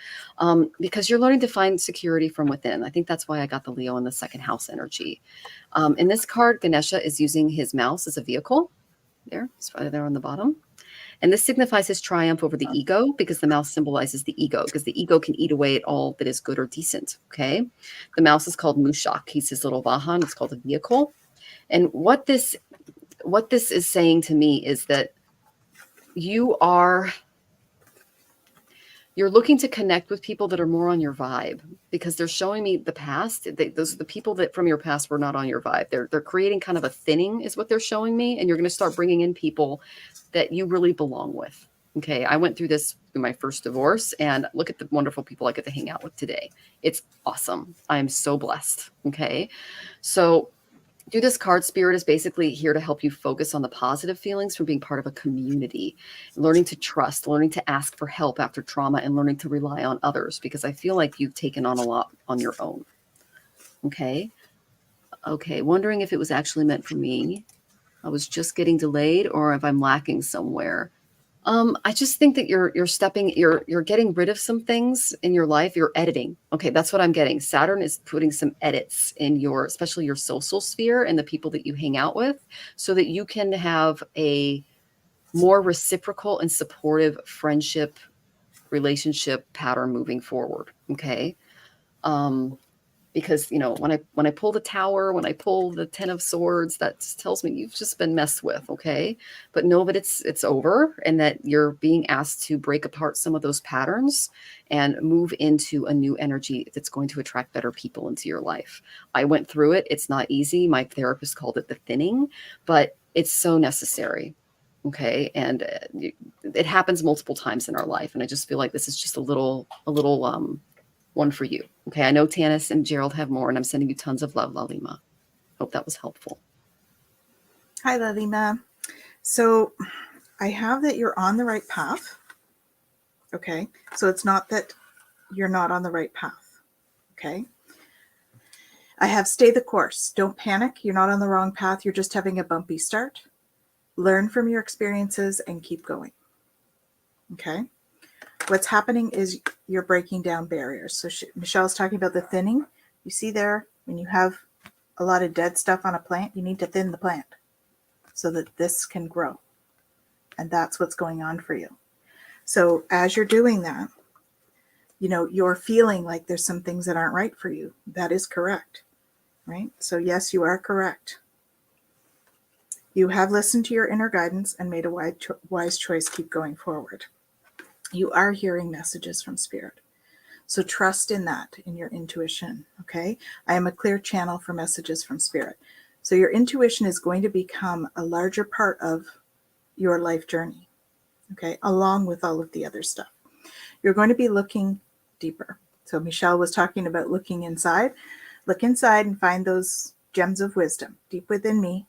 A: because you're learning to find security from within. I think that's why I got the Leo in the second house energy. In this card, Ganesha is using his mouse as a vehicle. There, it's right there on the bottom. And this signifies his triumph over the ego, because the mouse symbolizes the ego, because the ego can eat away at all that is good or decent. Okay. The mouse is called Mushak. He's his little Vahan. It's called a vehicle. And what this is saying to me is that you're looking to connect with people that are more on your vibe, because they're showing me the past. Those are the people that from your past were not on your vibe. They're creating kind of a thinning is what they're showing me. And you're going to start bringing in people that you really belong with. Okay. I went through this through my first divorce, and look at the wonderful people I get to hang out with today. It's awesome. I'm so blessed. Okay. So through this card, Spirit is basically here to help you focus on the positive feelings from being part of a community, learning to trust, learning to ask for help after trauma, and learning to rely on others, because I feel like you've taken on a lot on your own. Okay. Okay. Wondering if it was actually meant for me. I was just getting delayed, or if I'm lacking somewhere. I just think that you're getting rid of some things in your life. You're editing. Okay, that's what I'm getting. Saturn is putting some edits in especially your social sphere and the people that you hang out with, so that you can have a more reciprocal and supportive relationship pattern moving forward. Okay. because, you know, when I pull the Tower, when I pull the Ten of Swords, that just tells me you've just been messed with, okay? But know that it's over, and that you're being asked to break apart some of those patterns and move into a new energy that's going to attract better people into your life. I went through it. It's not easy. My therapist called it the thinning, but it's so necessary. Okay. And it happens multiple times in our life. And I just feel like this is just a little one for you. Okay. I know Tanys and Gerald have more, and I'm sending you tons of love, Lalima. Hope that was helpful.
B: Hi, Lalima. So I have that you're on the right path. Okay. So it's not that you're not on the right path. Okay. I have stay the course. Don't panic. You're not on the wrong path. You're just having a bumpy start. Learn from your experiences and keep going. Okay. What's happening is you're breaking down barriers. So Michelle's talking about the thinning. You see there, when you have a lot of dead stuff on a plant, you need to thin the plant so that this can grow. And that's what's going on for you. So as you're doing that, you know, you're feeling like there's some things that aren't right for you. That is correct, right? So yes, you are correct. You have listened to your inner guidance and made a wise choice. Keep going forward. You are hearing messages from Spirit. So trust in that, in your intuition, okay? I am a clear channel for messages from Spirit. So your intuition is going to become a larger part of your life journey, okay, along with all of the other stuff. You're going to be looking deeper. So Michelle was talking about looking inside. Look inside and find those gems of wisdom. Deep within me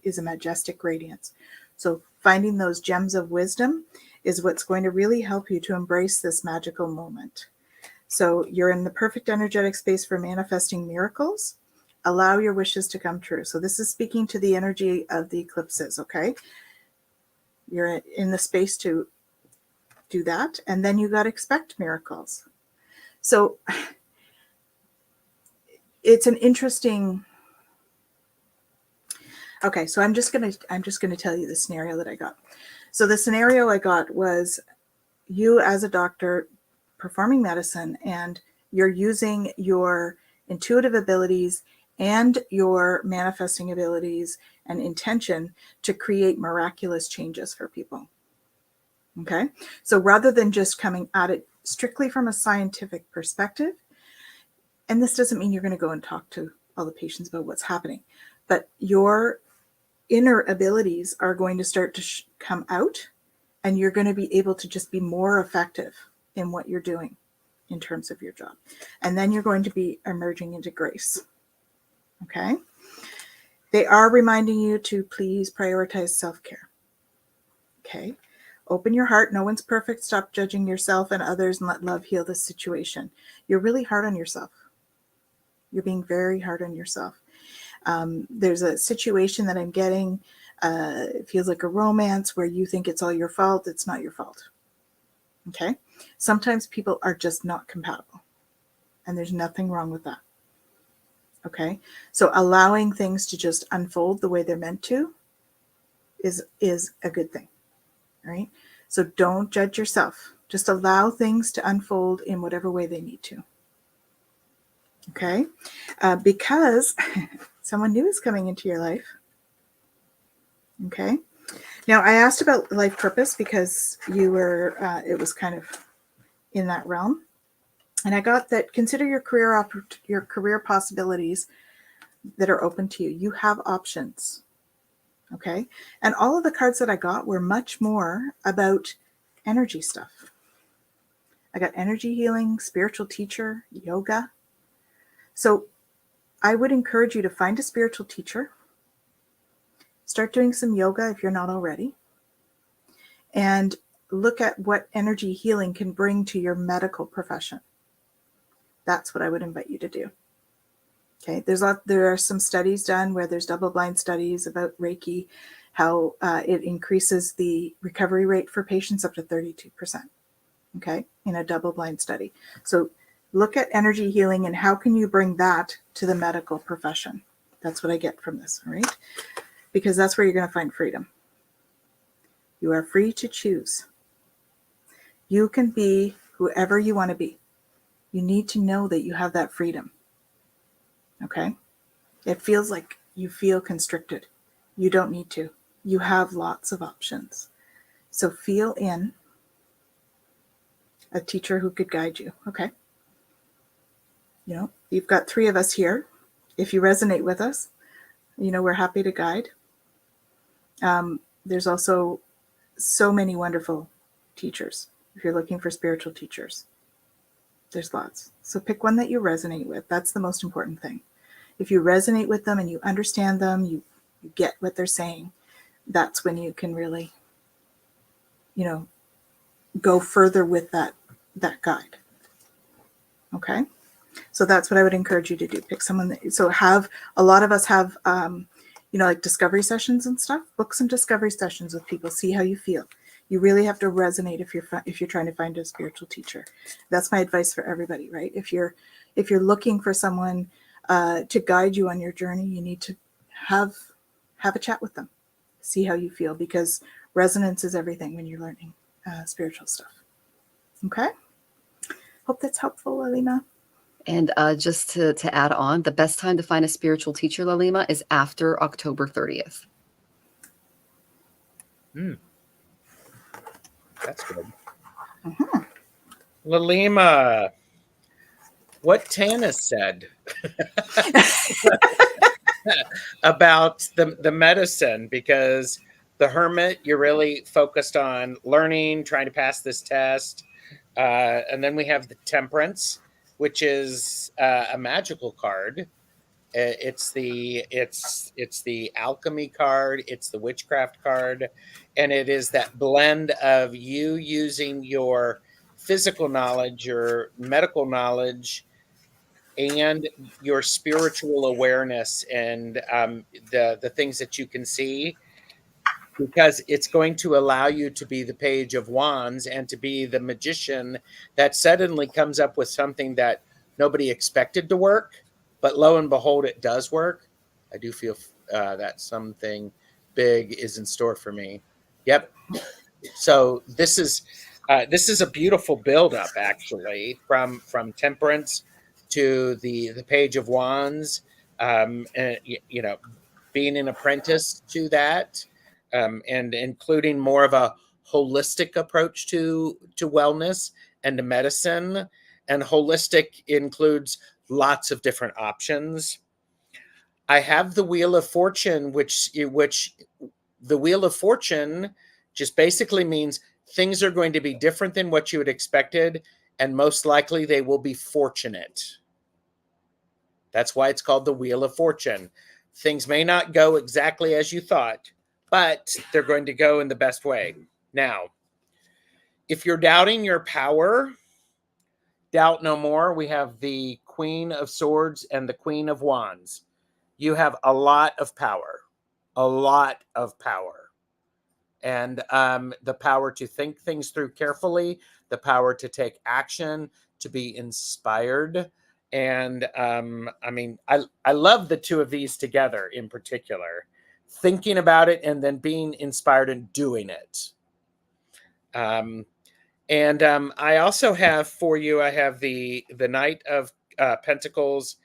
B: is a majestic radiance. So finding those gems of wisdom is what's going to really help you to embrace this magical moment. So you're in the perfect energetic space for manifesting miracles. Allow your wishes to come true. So this is speaking to the energy of the eclipses, okay? You're in the space to do that, and then you got to expect miracles. So it's an interesting. Okay, so I'm just gonna tell you the scenario that I got. So the scenario I got was you as a doctor performing medicine, and you're using your intuitive abilities and your manifesting abilities and intention to create miraculous changes for people. Okay, so rather than just coming at it strictly from a scientific perspective, and this doesn't mean you're going to go and talk to all the patients about what's happening, but your inner abilities are going to start to come out, and you're going to be able to just be more effective in what you're doing in terms of your job. And then you're going to be emerging into grace. Okay. They are reminding you to please prioritize self-care. Okay. Open your heart. No one's perfect. Stop judging yourself and others and let love heal the situation. You're really hard on yourself. You're being very hard on yourself. There's a situation that I'm getting. It feels like a romance where you think it's all your fault. It's not your fault. Okay. Sometimes people are just not compatible, and there's nothing wrong with that. Okay. So allowing things to just unfold the way they're meant to is a good thing. Right. So don't judge yourself. Just allow things to unfold in whatever way they need to. Okay. Because someone new is coming into your life. Okay. Now, I asked about life purpose because you were, it was kind of in that realm. And I got that consider your career possibilities that are open to you. You have options. Okay. And all of the cards that I got were much more about energy stuff. I got energy healing, spiritual teacher, yoga. So I would encourage you to find a spiritual teacher. Start doing some yoga if you're not already. And look at what energy healing can bring to your medical profession. That's what I would invite you to do. Okay, there are some studies done where there's double-blind studies about Reiki, how it increases the recovery rate for patients up to 32%. Okay, in a double-blind study. So look at energy healing and how can you bring that to the medical profession. That's what I get from this, all right? Because that's where you're going to find freedom. You are free to choose. You can be whoever you want to be. You need to know that you have that freedom. Okay? It feels like you feel constricted. You don't need to. You have lots of options. So feel in a teacher who could guide you. Okay? You know, you've got 3 of us here. If you resonate with us, you know, we're happy to guide. There's also so many wonderful teachers. If you're looking for spiritual teachers, there's lots. So pick one that you resonate with. That's the most important thing. If you resonate with them and you understand them, you get what they're saying, that's when you can really, you know, go further with that guide. Okay? So that's what I would encourage you to do. Pick someone that, so have, a lot of us have, you know, like discovery sessions and stuff. Book some discovery sessions with people. See how you feel. You really have to resonate if you're trying to find a spiritual teacher. That's my advice for everybody, right? If you're looking for someone to guide you on your journey, you need to have a chat with them. See how you feel, because resonance is everything when you're learning spiritual stuff. Okay? Hope that's helpful, Lalima.
A: And just to add on, the best time to find a spiritual teacher, Lalima, is after October 30th.
C: That's good.
B: Mm-hmm.
C: Lalima, what Tanys said about the medicine, because the Hermit, you're really focused on learning, trying to pass this test. And then we have the Temperance, which is a magical card. It's the alchemy card. It's the witchcraft card. And it is that blend of you using your physical knowledge, your medical knowledge, and your spiritual awareness, and the things that you can see, because it's going to allow you to be the Page of Wands and to be the magician that suddenly comes up with something that nobody expected to work, but lo and behold, it does work. I do feel that something big is in store for me. Yep. So this is a beautiful buildup, actually, from Temperance to the Page of Wands, and you know, being an apprentice to that, and including more of a holistic approach to wellness and to medicine. And holistic includes lots of different options. I have the Wheel of Fortune, which the Wheel of Fortune just basically means things are going to be different than what you had expected, and most likely they will be fortunate. That's why it's called the Wheel of Fortune. Things may not go exactly as you thought, but they're going to go in the best way. Now, if you're doubting your power, doubt no more. We have the Queen of Swords and the Queen of Wands. You have a lot of power, a lot of power. And the power to think things through carefully, the power to take action, to be inspired. And I mean, I love the two of these together in particular, thinking about it and then being inspired and doing it. And I also have for you, I have the Knight of Pentacles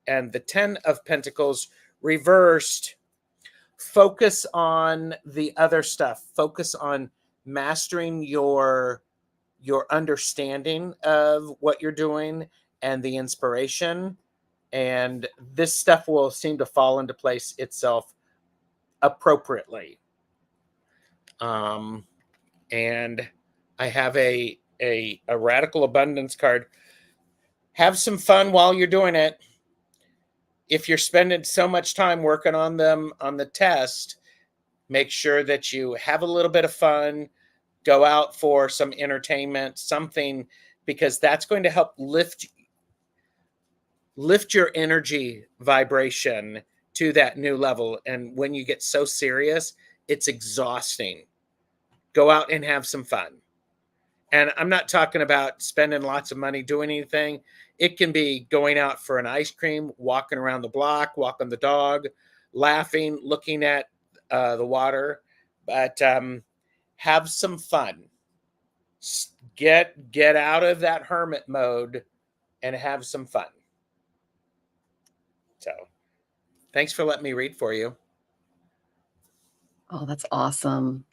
C: and the 10 of Pentacles reversed. Focus on the other stuff. Focus on mastering your understanding of what you're doing and the inspiration. And this stuff will seem to fall into place itself appropriately. And I have a Radical Abundance card. Have some fun while you're doing it. If you're spending so much time working on them on the test, make sure that you have a little bit of fun, go out for some entertainment, something, because that's going to help lift your energy vibration to that new level. And when you get so serious, it's exhausting. Go out and have some fun. And I'm not talking about spending lots of money doing anything. It can be going out for an ice cream, walking around the block, walking the dog, laughing, looking at the water. But have some fun. Get out of that hermit mode and have some fun. So thanks for letting me read for you.
A: Oh, that's awesome.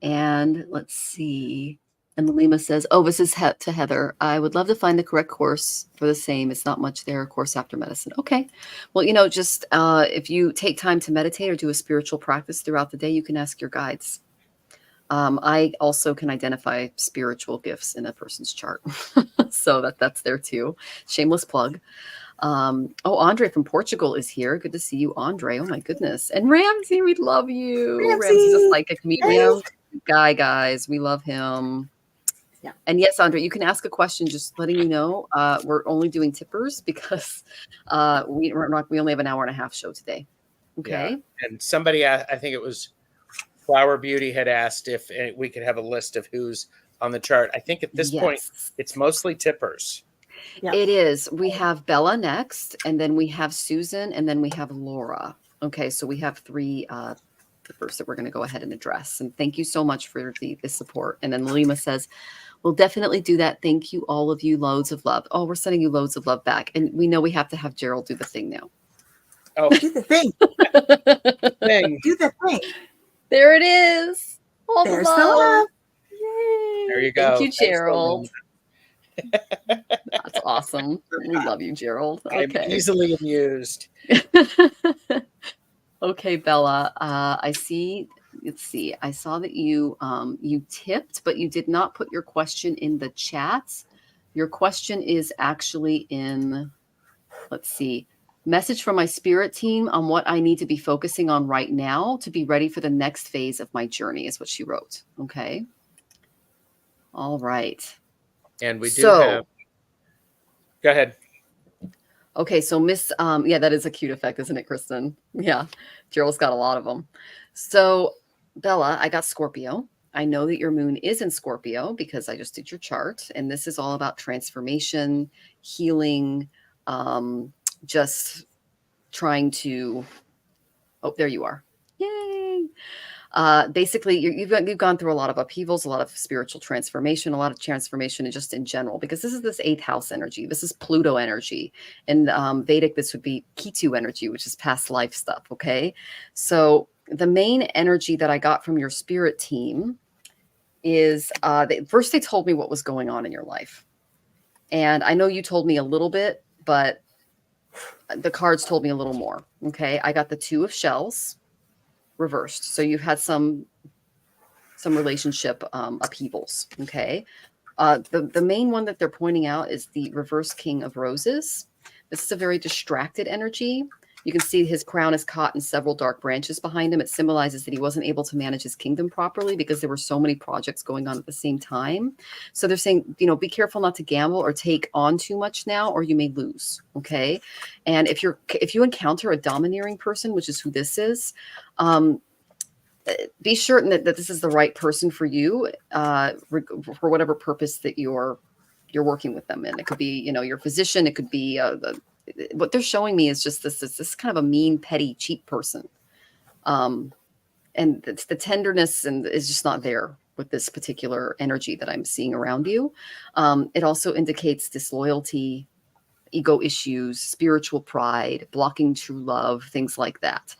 A: And let's see. And Lima says, oh, this is to Heather. I would love to find the correct course for the same. It's not much there, course after medicine. Okay. Well, just if you take time to meditate or do a spiritual practice throughout the day, you can ask your guides. I also can identify spiritual gifts in a person's chart. So that's there too. Shameless plug. Andre from Portugal is here. Good to see you, Andre. Oh my goodness. And Ramsey, we love you. Ramsey's a psychic medium. Guys, we love him.
B: Yeah.
A: And yes, Andre, you can ask a question, just letting you know. We're only doing tippers because we only have an hour and a half show today. Okay.
C: Yeah. And somebody, I think it was Flower Beauty, had asked if we could have a list of who's on the chart. I think at this point, it's mostly tippers.
B: Yeah.
A: It is. We have Bella next, and then we have Susan, and then we have Laura. Okay, so we have 3 tippers that we're going to go ahead and address. And thank you so much for the support. And then Lima says, we'll definitely do that. Thank you, all of you. Loads of love. Oh, we're sending you loads of love back. And we know we have to have Gerald do the thing now.
C: Oh,
B: do the thing. Do the thing.
A: There it is. All
B: There's
A: the
B: the love.
A: Yay.
C: There you go.
A: Thank you, Gerald. That's awesome. We love you, Gerald. Okay.
C: I'm easily amused.
A: Okay, Bella. I see. Let's see. I saw that you tipped, but you did not put your question in the chat. Your question is actually in, let's see, message from my spirit team on what I need to be focusing on right now to be ready for the next phase of my journey is what she wrote. Okay. All right.
C: And we do have. Go ahead.
A: Okay, so Miss, yeah, that is a cute effect, isn't it, Kristen? Yeah, Gerald's got a lot of them. So, Bella, I got Scorpio. I know that your moon is in Scorpio because I just did your chart, and this is all about transformation, healing, just trying to. Oh, there you are! Yay! Basically, you've gone through a lot of upheavals, a lot of spiritual transformation, a lot of transformation just in general, because this is this 8th house energy. This is Pluto energy. And Vedic, this would be Ketu energy, which is past life stuff. Okay. So the main energy that I got from your spirit team is first they told me what was going on in your life. And I know you told me a little bit, but the cards told me a little more. Okay. I got the 2 of shells reversed. So you've had some relationship upheavals. Okay. The main one that they're pointing out is the reverse King of Roses. This is a very distracted energy. You can see his crown is caught in several dark branches behind him. It symbolizes that he wasn't able to manage his kingdom properly because there were so many projects going on at the same time. So they're saying, be careful not to gamble or take on too much now, or you may lose. Okay. And if you encounter a domineering person, which is who this is, be certain that this is the right person for you, for whatever purpose that you're working with them in. It could be, your physician. It could be what they're showing me is just this kind of a mean, petty, cheap person. And it's the tenderness and is just not there with this particular energy that I'm seeing around you. It also indicates disloyalty, ego issues, spiritual pride, blocking true love, things like that.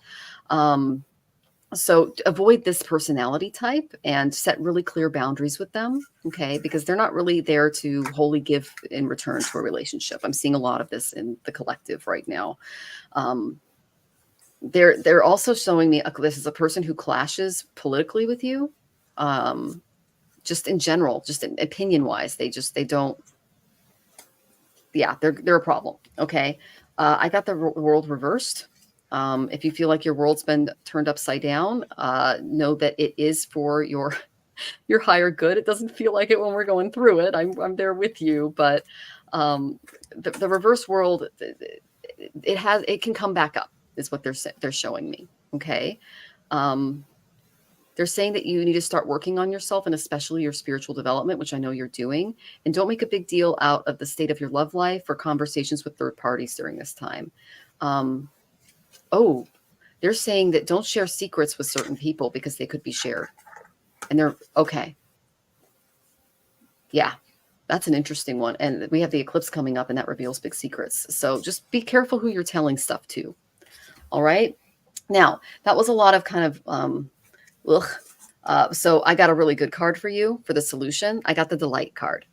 A: So avoid this personality type and set really clear boundaries with them, okay? Because they're not really there to wholly give in return to a relationship. I'm seeing a lot of this in the collective right now. They're also showing me this is a person who clashes politically with you, just in general, just opinion-wise. They don't. Yeah, they're a problem. Okay, I got the world reversed. If you feel like your world's been turned upside down, know that it is for your higher good. It doesn't feel like it when we're going through it. I'm there with you, but the reverse world, it can come back up, is what they're showing me. Okay, they're saying that you need to start working on yourself and especially your spiritual development, which I know you're doing. And don't make a big deal out of the state of your love life or conversations with third parties during this time. Oh, they're saying that don't share secrets with certain people because they could be shared. And they're okay. Yeah, That's an interesting one. And we have the eclipse coming up, and that reveals big secrets. So just be careful who you're telling stuff to. All right. Now, that was a lot of kind of, so I got a really good card for you for the solution. I got the delight card.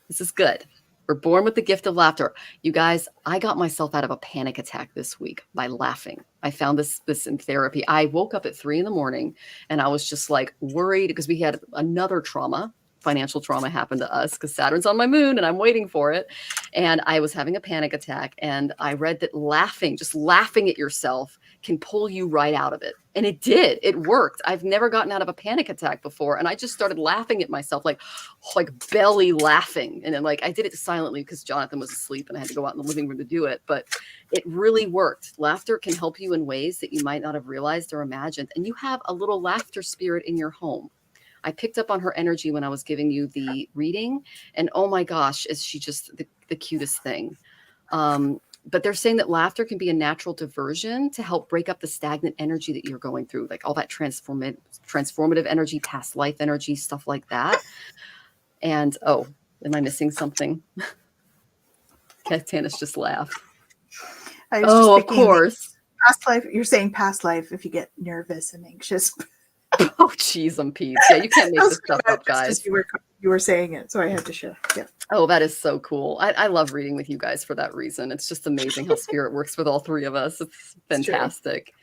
A: This is good. We're born with the gift of laughter. You guys, I got myself out of a panic attack this week by laughing. I found this in therapy. I woke up at 3 a.m. and I was just like worried because we had another trauma, financial trauma happen to us because Saturn's on my moon and I'm waiting for it. And I was having a panic attack. And I read that laughing, just laughing at yourself, can pull you right out of it. And it did. It worked. I've never gotten out of a panic attack before. And I just started laughing at myself, like belly laughing. And then like I did it silently because Jonathan was asleep and I had to go out in the living room to do it. But it really worked. Laughter can help you in ways that you might not have realized or imagined. And you have a little laughter spirit in your home. I picked up on her energy when I was giving you the reading. And oh my gosh, is she just the cutest thing. But they're saying that laughter can be a natural diversion to help break up the stagnant energy that you're going through, like all that transformative energy, past life energy, stuff like that. And oh, am I missing something? Tanys just laughed. Oh, of course.
B: Past life. You're saying past life if you get nervous and anxious.
A: Oh, geez, I'm Pete. Yeah, you can't make this stuff up, guys.
B: You were saying it, so I had to share. Yeah.
A: Oh, that is so cool. I love reading with you guys for that reason. It's just amazing how spirit works with all three of us. It's fantastic.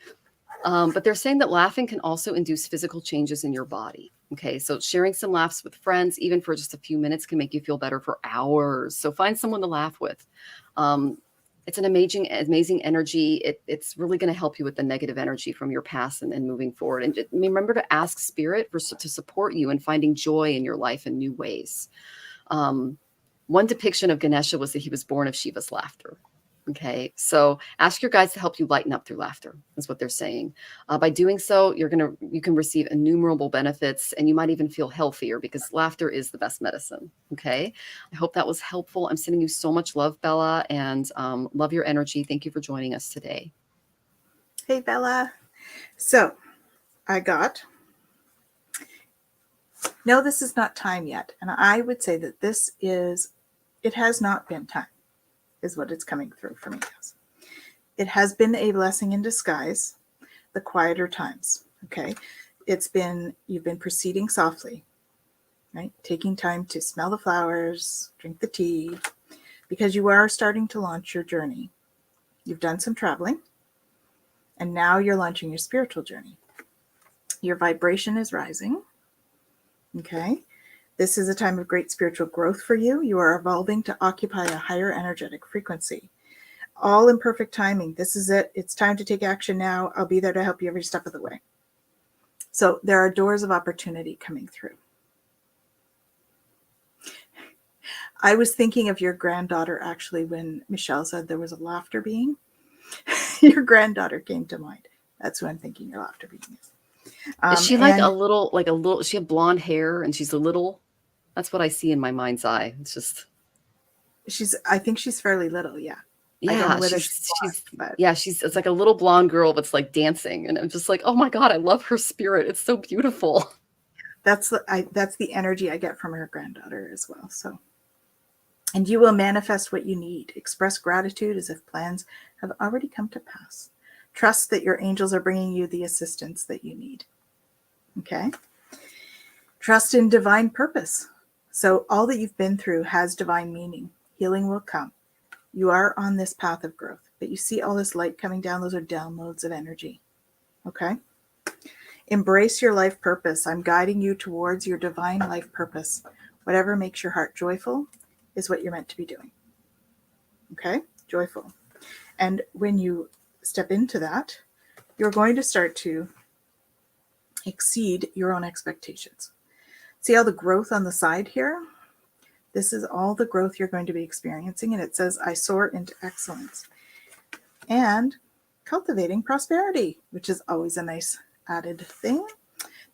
A: But they're saying that laughing can also induce physical changes in your body. Okay, so sharing some laughs with friends, even for just a few minutes, can make you feel better for hours. So find someone to laugh with. It's an amazing energy. It's really going to help you with the negative energy from your past and moving forward. And remember to ask spirit to support you in finding joy in your life in new ways. One depiction of Ganesha was that he was born of Shiva's laughter. Okay, so ask your guides to help you lighten up through laughter, is what they're saying. By doing so, you can receive innumerable benefits, and you might even feel healthier because laughter is the best medicine. Okay, I hope that was helpful. I'm sending you so much love, Bella, and love your energy. Thank you for joining us today.
B: Hey, Bella. So I got, no, this is not time yet. And I would say that it has not been time, is what it's coming through for me as. It has been a blessing in disguise, the quieter times, okay? You've been proceeding softly, right? Taking time to smell the flowers, drink the tea, because you are starting to launch your journey. You've done some traveling, and now you're launching your spiritual journey. Your vibration is rising, okay? This is a time of great spiritual growth for you. You are evolving to occupy a higher energetic frequency. All in perfect timing. This is it. It's time to take action now. I'll be there to help you every step of the way. So there are doors of opportunity coming through. I was thinking of your granddaughter, actually, when Michelle said there was a laughter being. Your granddaughter came to mind. That's who I'm thinking your laughter being is.
A: Is she like a little, she had blonde hair and she's a little, that's what I see in my mind's eye. It's just.
B: I think she's fairly little. Yeah.
A: Yeah.
B: I don't know whether she's
A: it's like a little blonde girl that's like dancing. And I'm just like, oh my God, I love her spirit. It's so beautiful.
B: That's the energy I get from her granddaughter as well. So, and you will manifest what you need. Express gratitude as if plans have already come to pass. Trust that your angels are bringing you the assistance that you need. Okay. Trust in divine purpose. So all that you've been through has divine meaning. Healing will come. You are on this path of growth, but you see all this light coming down. Those are downloads of energy. Okay. Embrace your life purpose. I'm guiding you towards your divine life purpose. Whatever makes your heart joyful is what you're meant to be doing. Okay. Joyful. And when you step into that, you're going to start to exceed your own expectations. See all the growth on the side here? This is all the growth you're going to be experiencing. And it says, I soar into excellence. And cultivating prosperity, which is always a nice added thing.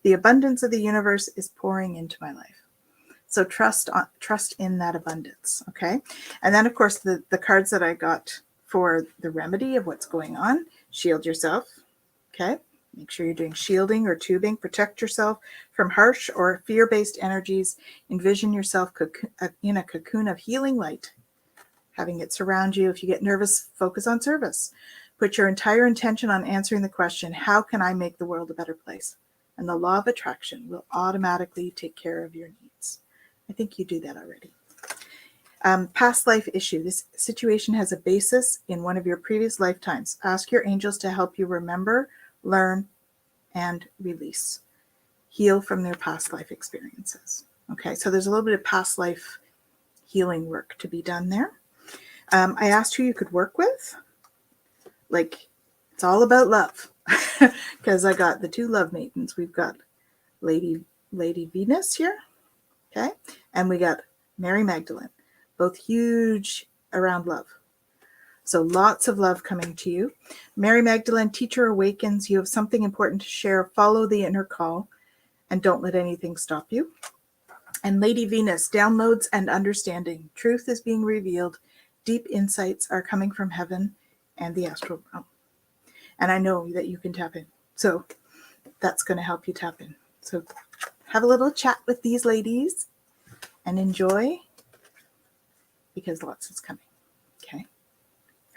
B: The abundance of the universe is pouring into my life. So trust in that abundance, okay? And then, of course, the cards that I got for the remedy of what's going on, shield yourself, okay? Make sure you're doing shielding or tubing. Protect yourself from harsh or fear-based energies. Envision yourself in a cocoon of healing light, having it surround you. If you get nervous, focus on service. Put your entire intention on answering the question, how can I make the world a better place? And the law of attraction will automatically take care of your needs. I think you do that already. Past life issue. This situation has a basis in one of your previous lifetimes. Ask your angels to help you remember, learn, and release. Heal from their past life experiences. Okay, so there's a little bit of past life healing work to be done there. I asked who you could work with. Like, it's all about love. Because I got the two love maidens. We've got Lady Venus here. Okay, and we got Mary Magdalene. Both huge around love. So lots of love coming to you. Mary Magdalene, teacher awakens. You have something important to share. Follow the inner call and don't let anything stop you. And Lady Venus, downloads and understanding. Truth is being revealed. Deep insights are coming from heaven and the astral realm. And I know that you can tap in. So that's going to help you tap in. So have a little chat with these ladies and enjoy, because lots is coming. Okay.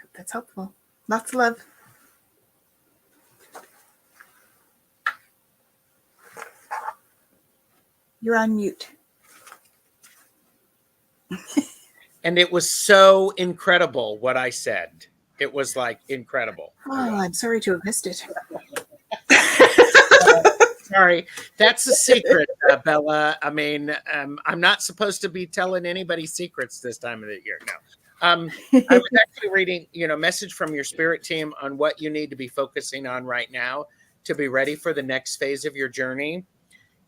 B: Hope that's helpful. Lots of love. You're on mute.
C: And it was so incredible what I said. It was like incredible.
B: Oh, I'm sorry to have missed it.
C: Sorry, that's a secret, Bella. I mean, I'm not supposed to be telling anybody secrets this time of the year. No. I was actually reading, message from your spirit team on what you need to be focusing on right now to be ready for the next phase of your journey.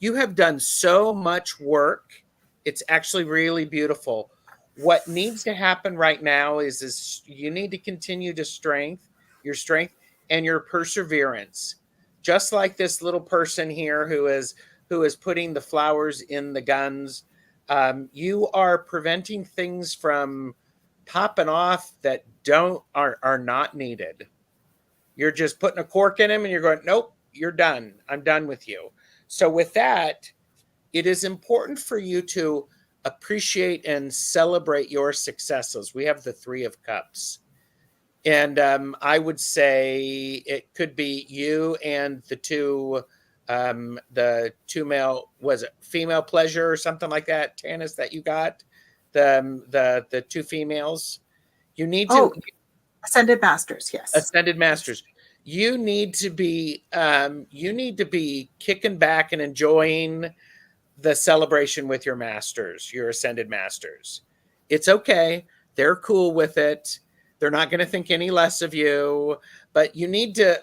C: You have done so much work. It's actually really beautiful. What needs to happen right now is you need to continue to your strength and your perseverance. Just like this little person here who is putting the flowers in the guns. You are preventing things from popping off that are not needed. You're just putting a cork in them and you're going, nope, you're done. I'm done with you. So with that, it is important for you to appreciate and celebrate your successes. We have the Three of Cups. And I would say it could be you and the two male, was it female pleasure or something like that, Tanys, that you got? The two females. You need to
B: Ascended Masters, yes.
C: Ascended Masters. You need to be kicking back and enjoying the celebration with your masters, your Ascended Masters. It's okay. They're cool with it. They're not going to think any less of you, but you need to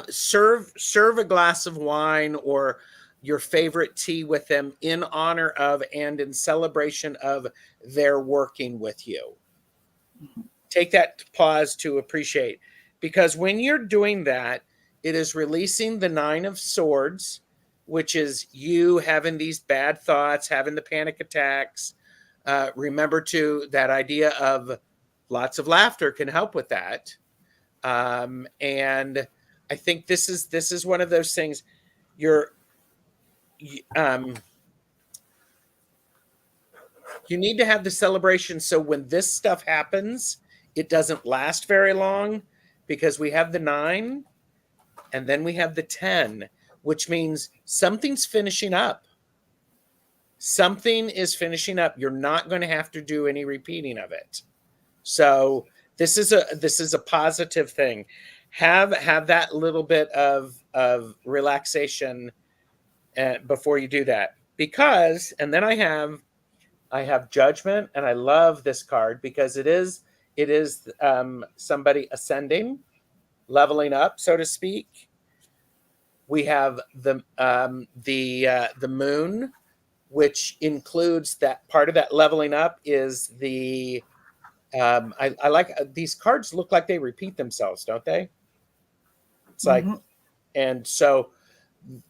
C: serve a glass of wine or your favorite tea with them in honor of and in celebration of their working with you. Mm-hmm. Take that pause to appreciate, because when you're doing that, it is releasing the Nine of Swords, which is you having these bad thoughts, having the panic attacks. Remember that idea of lots of laughter can help with that. And I think this is one of those things. You need to have the celebration so when this stuff happens, it doesn't last very long, because we have the 9 and then we have the 10, which means something's finishing up. Something is finishing up. You're not going to have to do any repeating of it. So this is a positive thing. Have that little bit of relaxation before you do that, because, and then I have Judgment, and I love this card because it is somebody ascending, leveling up, so to speak. We have the moon, which includes that part of that leveling up is the I like these cards. Look like they repeat themselves, don't they? It's like, and so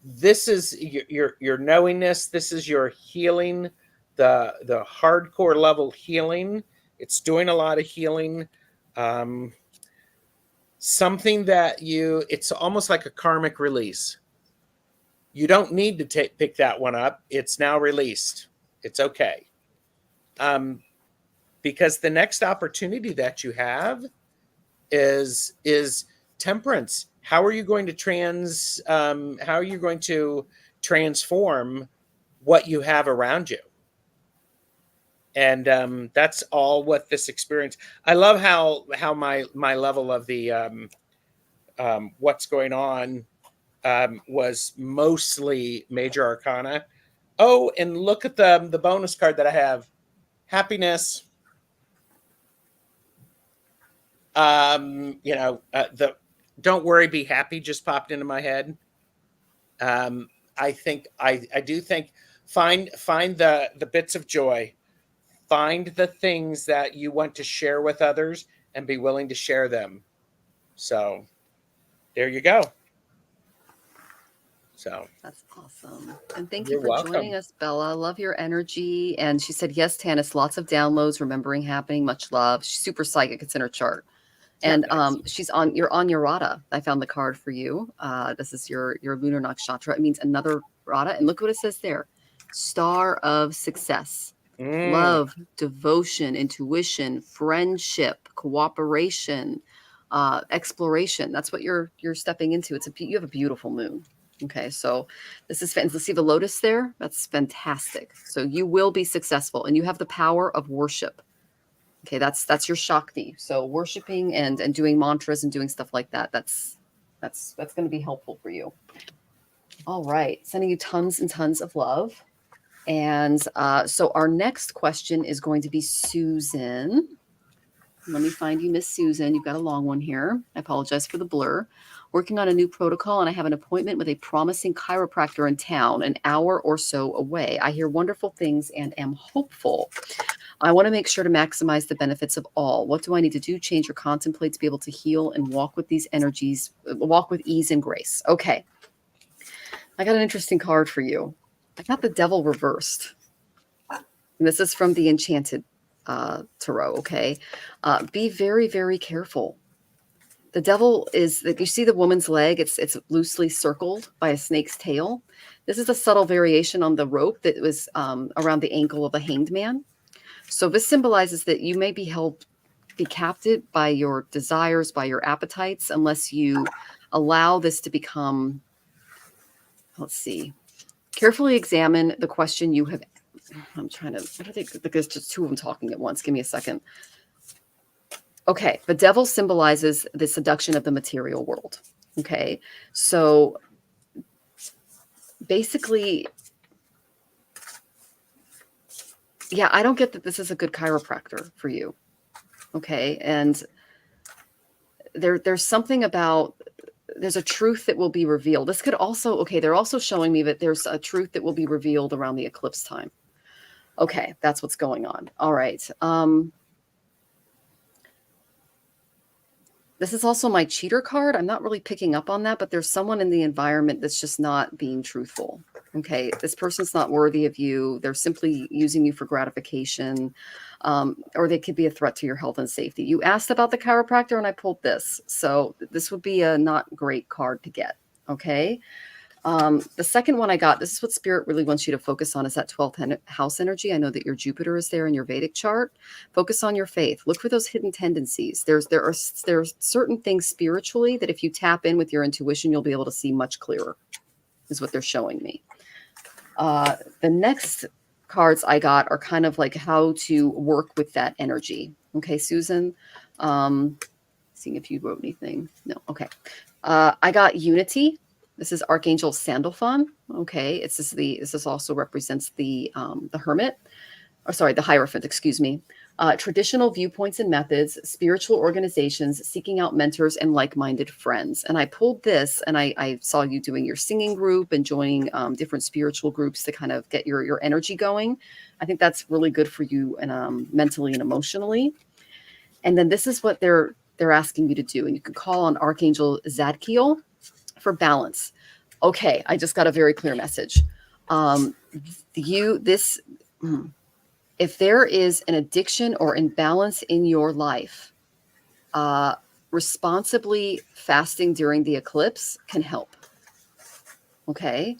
C: this is your knowingness. This is your healing, the hardcore level healing. It's doing a lot of healing. something that it's almost like a karmic release. You don't need to pick that one up. It's now released. It's okay. Because the next opportunity that you have is temperance. How are you going to transform what you have around you? And that's all what this experience. I love how my level of the what's going on was mostly major arcana. Oh, and look at the bonus card that I have. Happiness. The don't worry, be happy just popped into my head. I do think find the bits of joy. Find the things that you want to share with others and be willing to share them. So there you go. So
A: that's awesome. And thank
C: You're
A: you for
C: welcome.
A: joining us, Bella. Love your energy. And she said, yes, Tanys, lots of downloads, remembering happening, much love. She's super psychic. It's in her chart. And you're on your Rada. I found the card for you. This is your lunar nakshatra. It means another Rada. And look what it says there. Star of success. Love, devotion, intuition, friendship, cooperation, exploration. That's what you're stepping into. You have a beautiful moon. Okay, so this is fantastic. Let's see the lotus there. That's fantastic. So you will be successful, and you have the power of worship. Okay, that's your Shakti. So worshiping and doing mantras and doing stuff like that. That's going to be helpful for you. All right, sending you tons and tons of love. And so our next question is going to be Susan. Let me find you, Miss Susan. You've got a long one here. I apologize for the blur. Working on a new protocol, and I have an appointment with a promising chiropractor in town, an hour or so away. I hear wonderful things and am hopeful. I want to make sure to maximize the benefits of all. What do I need to do, change, or contemplate to be able to heal and walk with these energies, walk with ease and grace? Okay. I got an interesting card for you. I got the devil reversed. And this is from the Enchanted Tarot, okay? Be very, very careful. The devil is, you see the woman's leg, it's loosely circled by a snake's tail. This is a subtle variation on the rope that was around the ankle of the hanged man. So this symbolizes that you may be captive by your desires, by your appetites, unless you allow this to become, let's see, carefully examine the question you have. I think there's just two of them talking at once. Give me a second. Okay, the devil symbolizes the seduction of the material world. Okay, so basically, yeah, I don't get that this is a good chiropractor for you. Okay, and there's something about, there's a truth that will be revealed. This could also, okay, they're also showing me that there's a truth that will be revealed around the eclipse time. Okay, that's what's going on. All right. This is also my cheater card. I'm not really picking up on that, but there's someone in the environment that's just not being truthful. Okay, this person's not worthy of you. They're simply using you for gratification, or they could be a threat to your health and safety. You asked about the chiropractor, and I pulled this. So this would be a not great card to get. Okay. The second one I got, this is what Spirit really wants you to focus on, is that 12th house energy. I know that your Jupiter is there in your Vedic chart. Focus on your faith. Look for those hidden tendencies. There are certain things spiritually that if you tap in with your intuition, you'll be able to see much clearer, is what they're showing me. The next cards I got are kind of like how to work with that energy. Okay, Susan, seeing if you wrote anything. No. Okay. I got Unity. This is Archangel Sandalphon. Okay, this also represents the hermit, or sorry, the Hierophant. Excuse me. Traditional viewpoints and methods, spiritual organizations, seeking out mentors and like-minded friends. And I pulled this, and I saw you doing your singing group and joining different spiritual groups to kind of get your energy going. I think that's really good for you and mentally and emotionally. And then this is what they're asking you to do, and you can call on Archangel Zadkiel for balance. Okay, I just got a very clear message. If there is an addiction or imbalance in your life, responsibly fasting during the eclipse can help. Okay.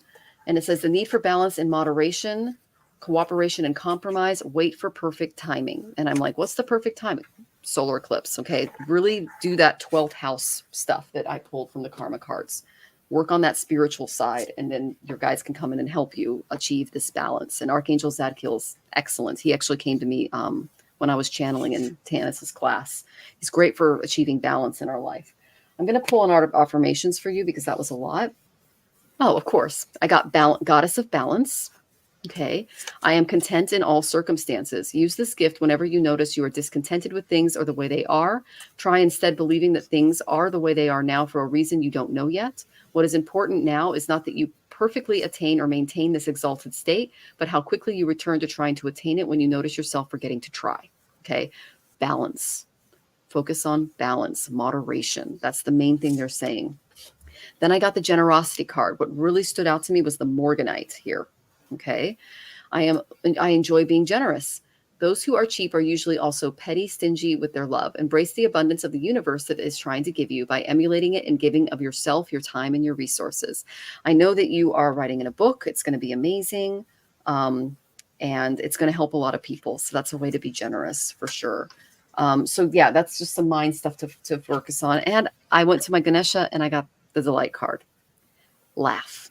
A: And it says the need for balance and moderation, cooperation and compromise, wait for perfect timing. And I'm like, what's the perfect timing? Solar eclipse. Okay. Really do that 12th house stuff that I pulled from the karma cards. Work on that spiritual side, and then your guides can come in and help you achieve this balance. And Archangel Zadkiel's excellent. He actually came to me when I was channeling in Tanys's class. He's great for achieving balance in our life. I'm going to pull an art of affirmations for you because that was a lot. Oh, of course. I got Goddess of Balance. Okay. I am content in all circumstances. Use this gift whenever you notice you are discontented with things or the way they are. Try instead believing that things are the way they are now for a reason you don't know yet. What is important now is not that you perfectly attain or maintain this exalted state, but how quickly you return to trying to attain it when you notice yourself forgetting to try. Okay. Balance. Focus on balance, moderation. That's the main thing they're saying. Then I got the generosity card. What really stood out to me was the Morganite here. Okay. I enjoy being generous. Those who are cheap are usually also petty, stingy with their love. Embrace the abundance of the universe that is trying to give you by emulating it and giving of yourself, your time, and your resources. I know that you are writing in a book. It's going to be amazing. And it's going to help a lot of people. So that's a way to be generous for sure. So yeah, that's just some mind stuff to focus on. And I went to my Ganesha and I got the delight card. Laugh.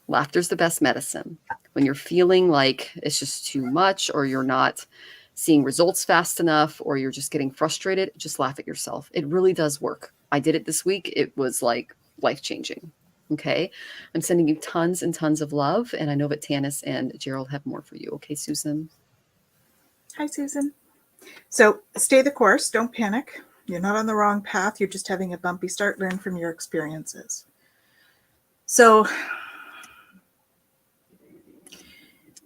A: Laughter's the best medicine. When you're feeling like it's just too much, or you're not seeing results fast enough, or you're just getting frustrated, just laugh at yourself. It really does work. I did it this week. It was like life-changing. Okay. I'm sending you tons and tons of love. And I know that Tanys and Gerald have more for you. Okay, Susan?
B: Hi, Susan. So stay the course. Don't panic. You're not on the wrong path. You're just having a bumpy start. Learn from your experiences. So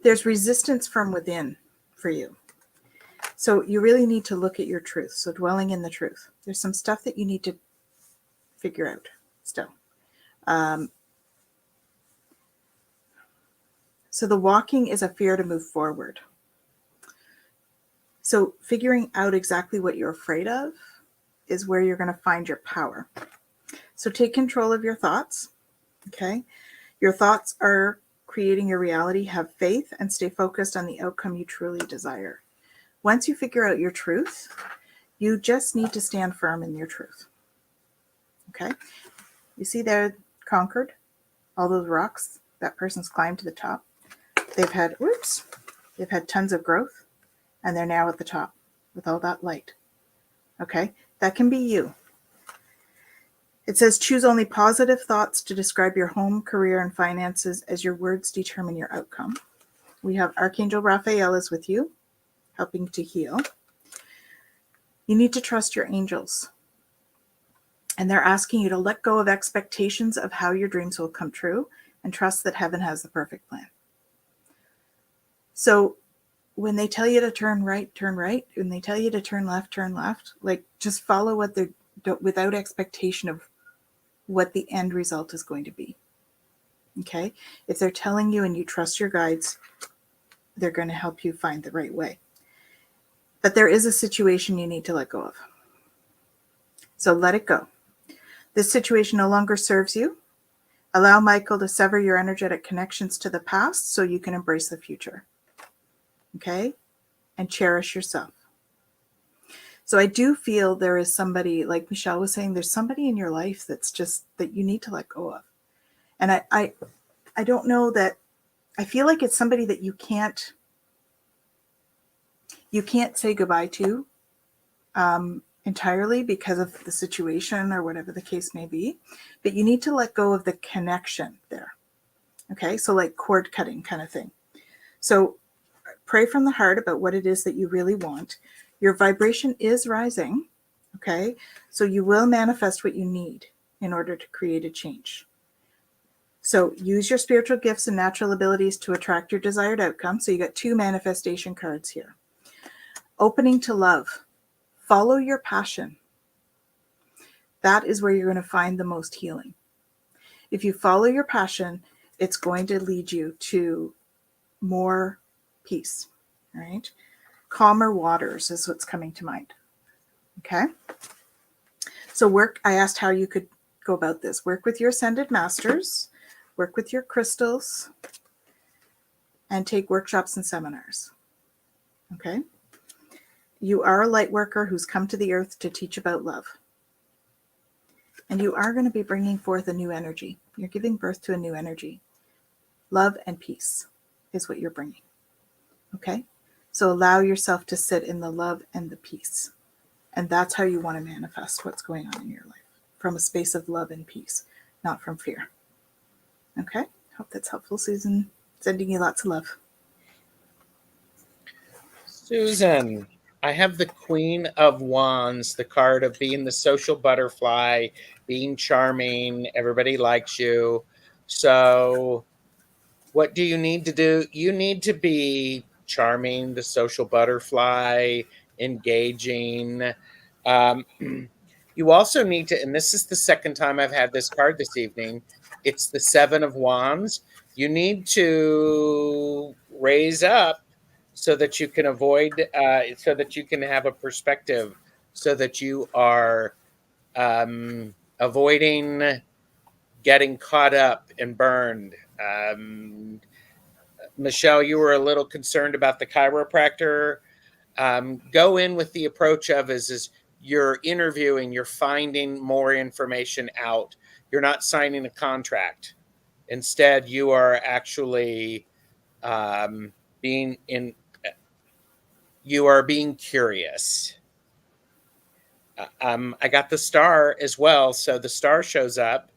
B: there's resistance from within for you. So you really need to look at your truth. So dwelling in the truth. There's some stuff that you need to figure out still. So the walking is a fear to move forward. So figuring out exactly what you're afraid of is where you're going to find your power. So take control of your thoughts. Okay. Your thoughts are creating your reality. Have faith and stay focused on the outcome you truly desire. Once you figure out your truth, you just need to stand firm in your truth. Okay. You see there, conquered all those rocks. That person's climbed to the top. They've had tons of growth, and they're now at the top with all that light. Okay. That can be you. It says, choose only positive thoughts to describe your home, career, and finances, as your words determine your outcome. We have Archangel Raphael is with you, helping to heal. You need to trust your angels. And they're asking you to let go of expectations of how your dreams will come true and trust that heaven has the perfect plan. So when they tell you to turn right, turn right. When they tell you to turn left, like just follow what they're without expectation of what the end result is going to be. Okay. If they're telling you and you trust your guides, they're going to help you find the right way. But there is a situation you need to let go of. So let it go. This situation no longer serves you. Allow Michael to sever your energetic connections to the past so you can embrace the future. Okay? And cherish yourself. So I do feel there is somebody, like Michelle was saying, there's somebody in your life that's just, that you need to let go of. And I don't know that, I feel like it's somebody that you can't say goodbye to entirely because of the situation or whatever the case may be, but you need to let go of the connection there. Okay. So like cord cutting kind of thing. So pray from the heart about what it is that you really want. Your vibration is rising. Okay. So you will manifest what you need in order to create a change. So use your spiritual gifts and natural abilities to attract your desired outcome. So you got 2 manifestation cards here. Opening to love. Follow your passion. That is where you're going to find the most healing. If you follow your passion, it's going to lead you to more peace, right? Calmer waters is what's coming to mind. Okay. So I asked how you could go about this. Work with your ascended masters, work with your crystals, and take workshops and seminars. Okay? You are a light worker who's come to the earth to teach about love. And you are going to be bringing forth a new energy. You're giving birth to a new energy. Love and peace is what you're bringing. Okay? So allow yourself to sit in the love and the peace. And that's how you want to manifest what's going on in your life. From a space of love and peace, not from fear. Okay? Hope that's helpful, Susan. Sending you lots of love.
C: Susan, I have the Queen of Wands, the card of being the social butterfly, being charming. Everybody likes you. So what do you need to do? You need to be charming, the social butterfly, engaging. You also need to, and this is the second time I've had this card this evening, it's the Seven of Wands. You need to raise up so that you can avoid, so that you can have a perspective, so that you are avoiding getting caught up and burned. Michelle, you were a little concerned about the chiropractor. Go in with the approach of is you're interviewing, you're finding more information out. You're not signing a contract. Instead, you are actually being curious. I got the star as well, so the star shows up.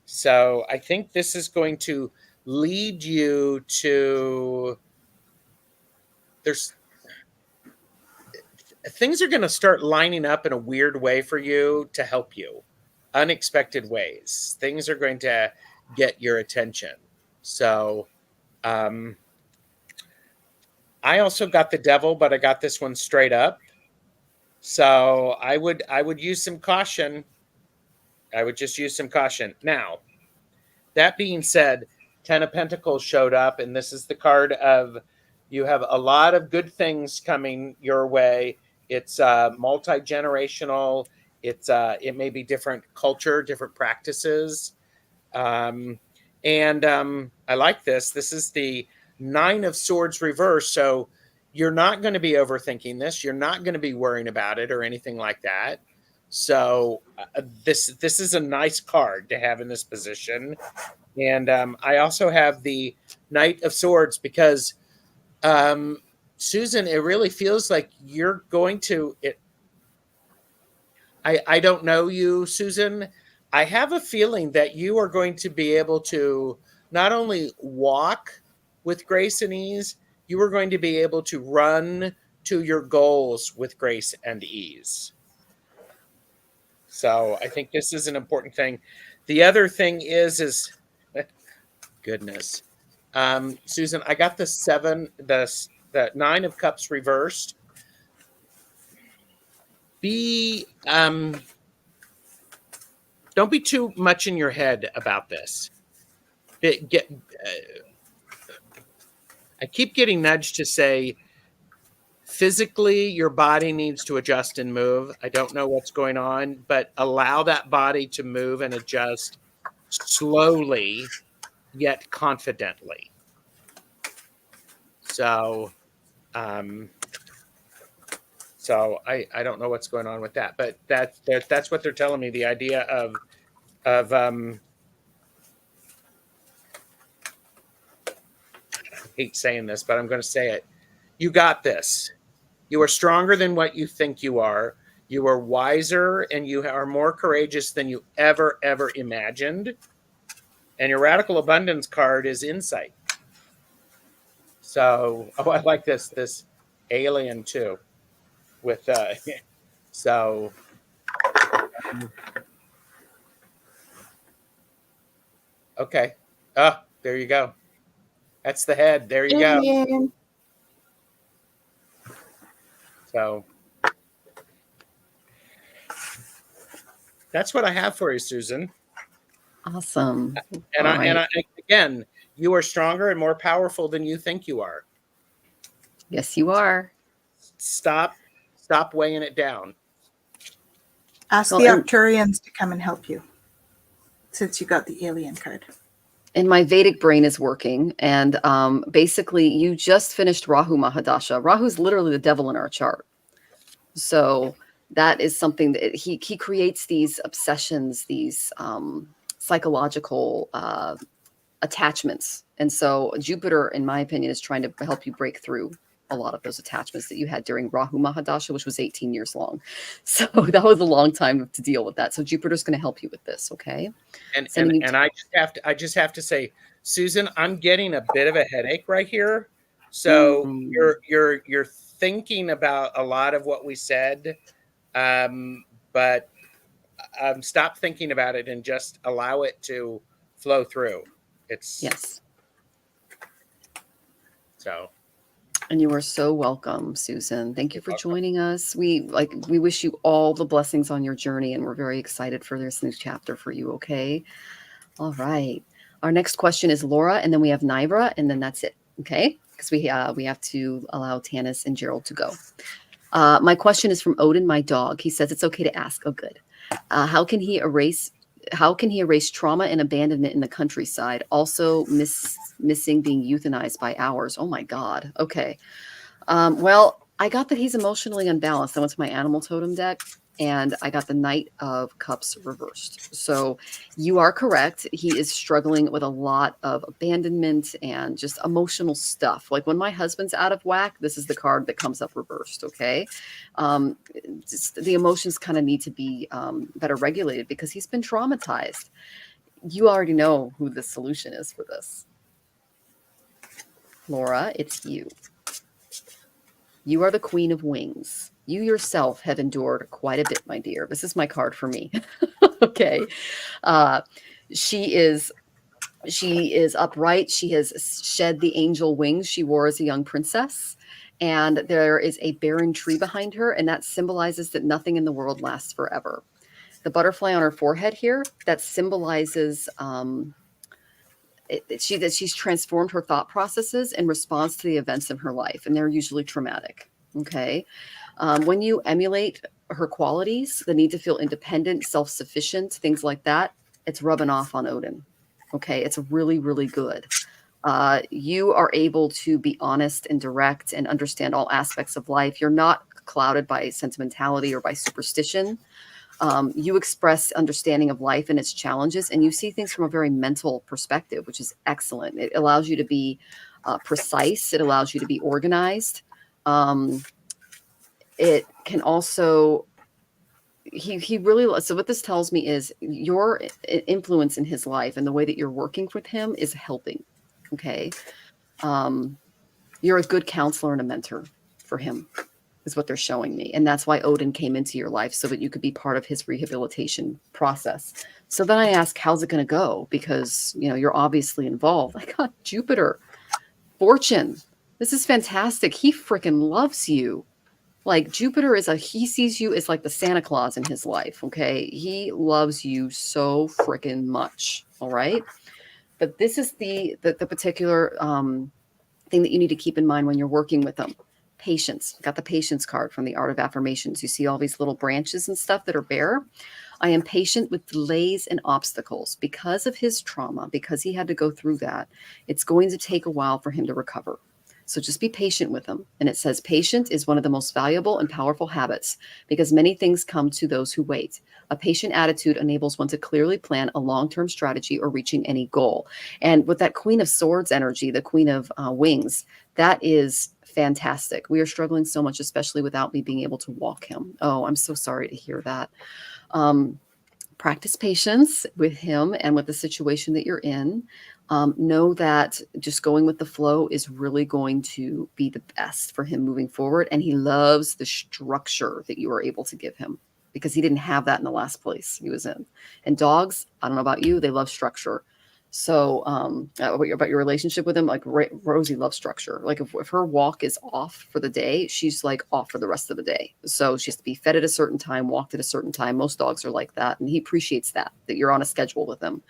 C: So I think this is going to lead you to things are going to start lining up in a weird way for you to help you. Unexpected ways. Things are going to get your attention. So I also got the devil, but I got this one straight up. So I would use some caution. I would just use some caution. Now, that being said, Ten of Pentacles showed up, and this is the card of you have a lot of good things coming your way. It's multi-generational. It may be different culture, different practices. I like this. This is the Nine of Swords reverse. So you're not going to be overthinking this. You're not going to be worrying about it or anything like that. So this is a nice card to have in this position. And I also have the Knight of Swords because, Susan, it really feels like you're going to it. I don't know you, Susan. I have a feeling that you are going to be able to not only walk with grace and ease, you are going to be able to run to your goals with grace and ease. So I think this is an important thing. The other thing is goodness. Susan, I got the Nine of Cups reversed. Don't be too much in your head about this. I keep getting nudged to say, physically, your body needs to adjust and move. I don't know what's going on, but allow that body to move and adjust slowly, yet confidently. So I don't know what's going on with that, but that's what they're telling me. The idea of I hate saying this, but I'm going to say it. You got this. You are stronger than what you think you are. You are wiser and you are more courageous than you ever imagined. And your Radical Abundance card is insight. So, I like this alien too. With so okay. Oh, there you go. That's the head. There you go. So that's what I have for you, Susan.
A: Awesome.
C: And again, you are stronger and more powerful than you think you are.
A: Yes, you are.
C: Stop weighing it down.
B: Ask
A: Well,
B: the
A: and
B: Arcturians to come and help you, since you got the alien card.
A: and my Vedic brain is working. And basically, you just finished Rahu Mahadasha. Rahu's literally the devil in our chart. So that is something that he creates these obsessions, these psychological attachments. And so Jupiter, in my opinion, is trying to help you break through a lot of those attachments that you had during Rahu Mahadasha, which was 18 years long. So that was a long time to deal with that. So Jupiter's going to help you with this. Okay.
C: And
A: Sending you
C: I just have to say, Susan, I'm getting a bit of a headache right here. So you're thinking about a lot of what we said, but stop thinking about it and just allow it to flow through. It's
A: yes.
C: So.
A: And you are so welcome, Susan. Thank you for
C: Welcome.
A: joining us. We wish you all the blessings on your journey, and we're very excited for this new chapter for you. Okay. All right. Our next question is Laura, and then we have Nivra, and then that's it. Okay. Because we have to allow Tanys and Gerald to go. My question is from Odin, my dog. He says it's okay to ask. Oh, good. How can he erase trauma and abandonment in the countryside? Also missing being euthanized by ours. Oh my God. Okay. Well, I got that he's emotionally unbalanced. I went to my animal totem deck and I got the Knight of Cups reversed. So you are correct. He is struggling with a lot of abandonment and just emotional stuff. Like when my husband's out of whack, this is the card that comes up reversed. Okay. Just the emotions kind of need to be better regulated because he's been traumatized. You already know who the solution is for this. Laura, it's you. You are the Queen of Wings. You yourself have endured quite a bit, my dear. This is my card for me. Okay. She is upright. She has shed the angel wings she wore as a young princess. And there is a barren tree behind her. And that symbolizes that nothing in the world lasts forever. The butterfly on her forehead here, that symbolizes that she's transformed her thought processes in response to the events in her life, and they're usually traumatic. Okay. When you emulate her qualities, the need to feel independent, self-sufficient, things like that, it's rubbing off on Odin. Okay. It's really, really good. You are able to be honest and direct and understand all aspects of life. You're not clouded by sentimentality or by superstition. You express understanding of life and its challenges, and you see things from a very mental perspective, which is excellent. It allows you to be precise. It allows you to be organized. It can also, he really, so what this tells me is your influence in his life and the way that you're working with him is helping. Okay. You're a good counselor and a mentor for him, is what they're showing me. And that's why Odin came into your life, so that you could be part of his rehabilitation process. So then I ask, how's it going to go? Because, you're obviously involved. I got Jupiter, Fortune. This is fantastic. He freaking loves you. Like Jupiter he sees you as like the Santa Claus in his life. Okay. He loves you so freaking much. All right. But this is the particular thing that you need to keep in mind when you're working with them. Patience. Got the patience card from the Art of Affirmations. You see all these little branches and stuff that are bare. I am patient with delays and obstacles because of his trauma, because he had to go through that. It's going to take a while for him to recover. So just be patient with him. And it says patience is one of the most valuable and powerful habits because many things come to those who wait. A patient attitude enables one to clearly plan a long-term strategy or reaching any goal. And with that Queen of Swords energy, the Queen of Wings, that is fantastic. We are struggling so much, especially without me being able to walk him. Oh, I'm so sorry to hear that. Practice patience with him and with the situation that you're in. Know that just going with the flow is really going to be the best for him moving forward. And he loves the structure that you are able to give him because he didn't have that in the last place he was in. And dogs, I don't know about you, they love structure. So about your relationship with him, like Rosie loves structure. Like if her walk is off for the day, she's like off for the rest of the day. So she has to be fed at a certain time, walked at a certain time. Most dogs are like that. And he appreciates that you're on a schedule with him.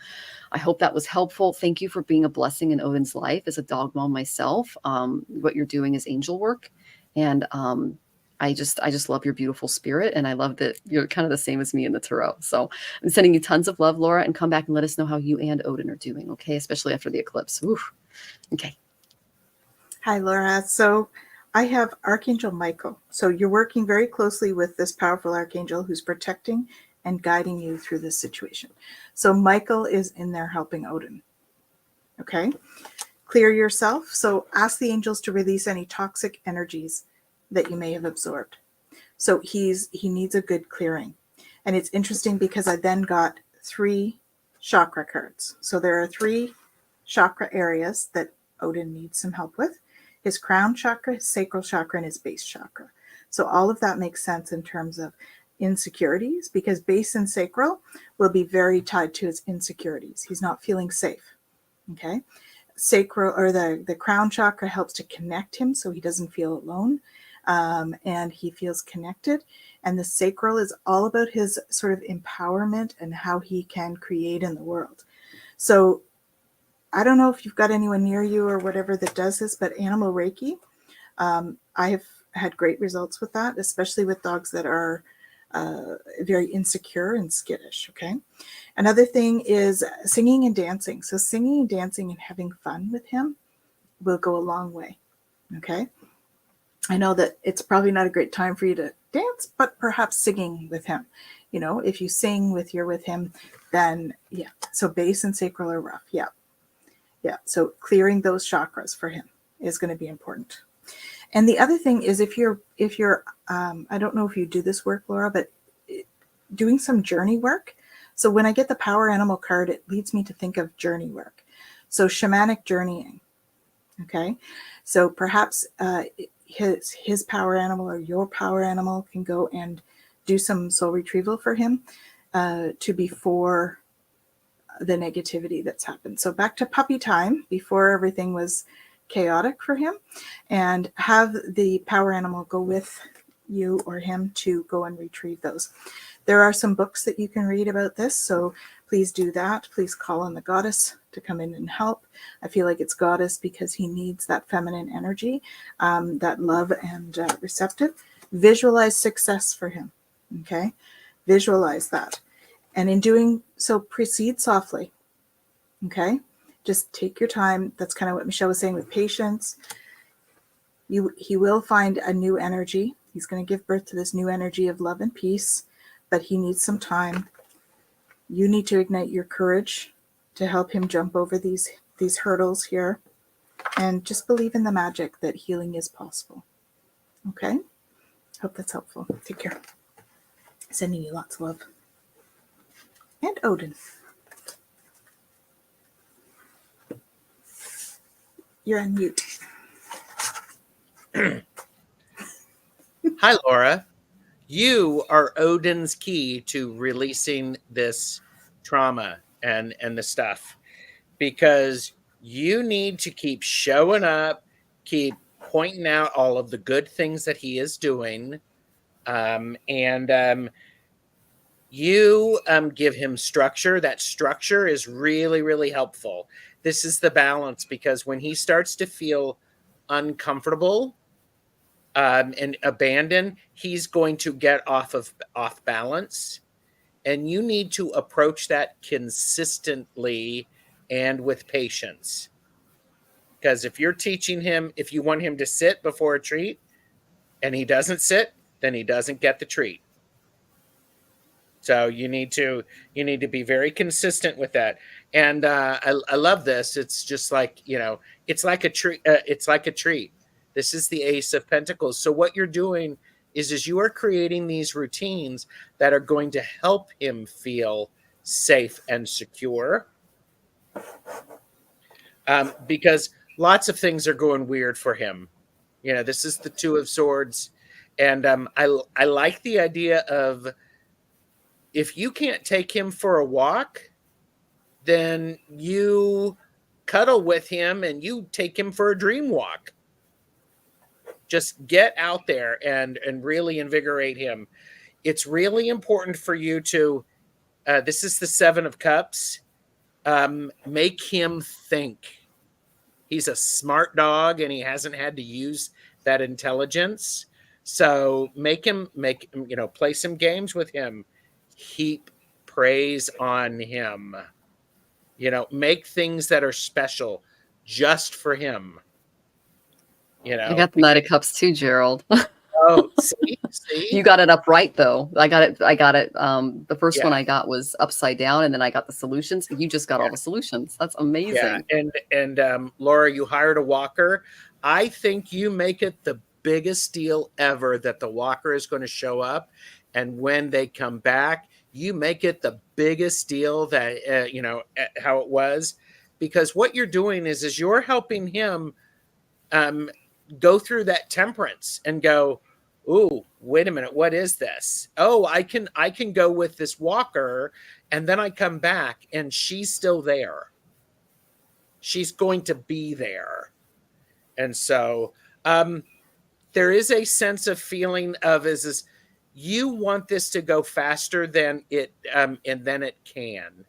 A: I hope that was helpful. Thank you for being a blessing in Odin's life as a dog mom myself. What you're doing is angel work. And I just love your beautiful spirit, and I love that you're kind of the same as me in the tarot. So I'm sending you tons of love, Laura, and come back and let us know how you and Odin are doing, okay? Especially after the eclipse. Oof. Okay.
B: Hi, Laura. So I have Archangel Michael. So you're working very closely with this powerful archangel who's protecting and guiding you through this situation. So Michael is in there helping Odin. Okay. Clear yourself. So ask the angels to release any toxic energies that you may have absorbed. So he needs a good clearing. And it's interesting because I then got 3 chakra cards. So there are 3 chakra areas that Odin needs some help with: his crown chakra, his sacral chakra, and his base chakra. So all of that makes sense in terms of insecurities, because base and sacral will be very tied to his insecurities. He's not feeling safe. Okay. Sacral, or the crown chakra, helps to connect him so he doesn't feel alone, and he feels connected. And the sacral is all about his sort of empowerment and how he can create in the world. So I don't know if you've got anyone near you or whatever that does this, but animal Reiki, I have had great results with that, especially with dogs that are very insecure and skittish. Okay. Another thing is singing and dancing. So singing and dancing and having fun with him will go a long way. Okay. I know that it's probably not a great time for you to dance, but perhaps singing with him. You know, if you sing with him, then yeah. So base and sacral are rough. Yeah. Yeah. So clearing those chakras for him is going to be important. And the other thing is, if you're, I don't know if you do this work, Laura, but doing some journey work. So when I get the power animal card, it leads me to think of journey work. So shamanic journeying. Okay. So perhaps his power animal or your power animal can go and do some soul retrieval for him to before the negativity that's happened. So back to puppy time, before everything was chaotic for him, and have the power animal go with you or him to go and retrieve those. There are some books that you can read about this, so please do that. Please call on the goddess to come in and help. I feel like it's goddess because he needs that feminine energy, that love and receptive. Visualize success for him, okay? Visualize that. And in doing so, proceed softly, okay? Just take your time. That's kind of what Michelle was saying, with patience. He will find a new energy. He's going to give birth to this new energy of love and peace, but he needs some time. You need to ignite your courage to help him jump over these hurdles here, and just believe in the magic that healing is possible. Okay? Hope that's helpful. Take care. Sending you lots of love. And Odin. You're on mute.
C: Hi, Laura. You are Odin's key to releasing this trauma and the stuff, because you need to keep showing up, keep pointing out all of the good things that he is doing, and you give him structure. That structure is really, really helpful. This is the balance, because when he starts to feel uncomfortable and abandoned, he's going to get off balance. And you need to approach that consistently and with patience. Because if you're teaching him, if you want him to sit before a treat and he doesn't sit, then he doesn't get the treat. So you need to be very consistent with that. And I love this. It's just like, it's like a treat. It's like a treat. This is the Ace of Pentacles. So what you're doing is you are creating these routines that are going to help him feel safe and secure. Because lots of things are going weird for him. This is the Two of Swords. And I like the idea of, if you can't take him for a walk, then you cuddle with him and you take him for a dream walk. Just get out there and really invigorate him. It's really important for you to, this is the Seven of Cups, make him think. He's a smart dog and he hasn't had to use that intelligence. So play some games with him. Heap praise on him. Make things that are special just for him.
A: I got the Knight of Cups too, Gerald.
C: Oh, see?
A: You got it up right though. I got it. The first one
C: Yeah.
A: I got was upside down, and then I got the solutions. You just got all the solutions. That's amazing.
C: Yeah. And Laura, you hired a walker. I think you make it the biggest deal ever that the walker is going to show up, and when they come back, you make it the biggest deal that how it was, because what you're doing is you're helping him go through that temperance and go, ooh, wait a minute, what is this? Oh, I can go with this walker, and then I come back and she's still there. She's going to be there. And so there is a sense of feeling of is you want this to go faster than it and then it can,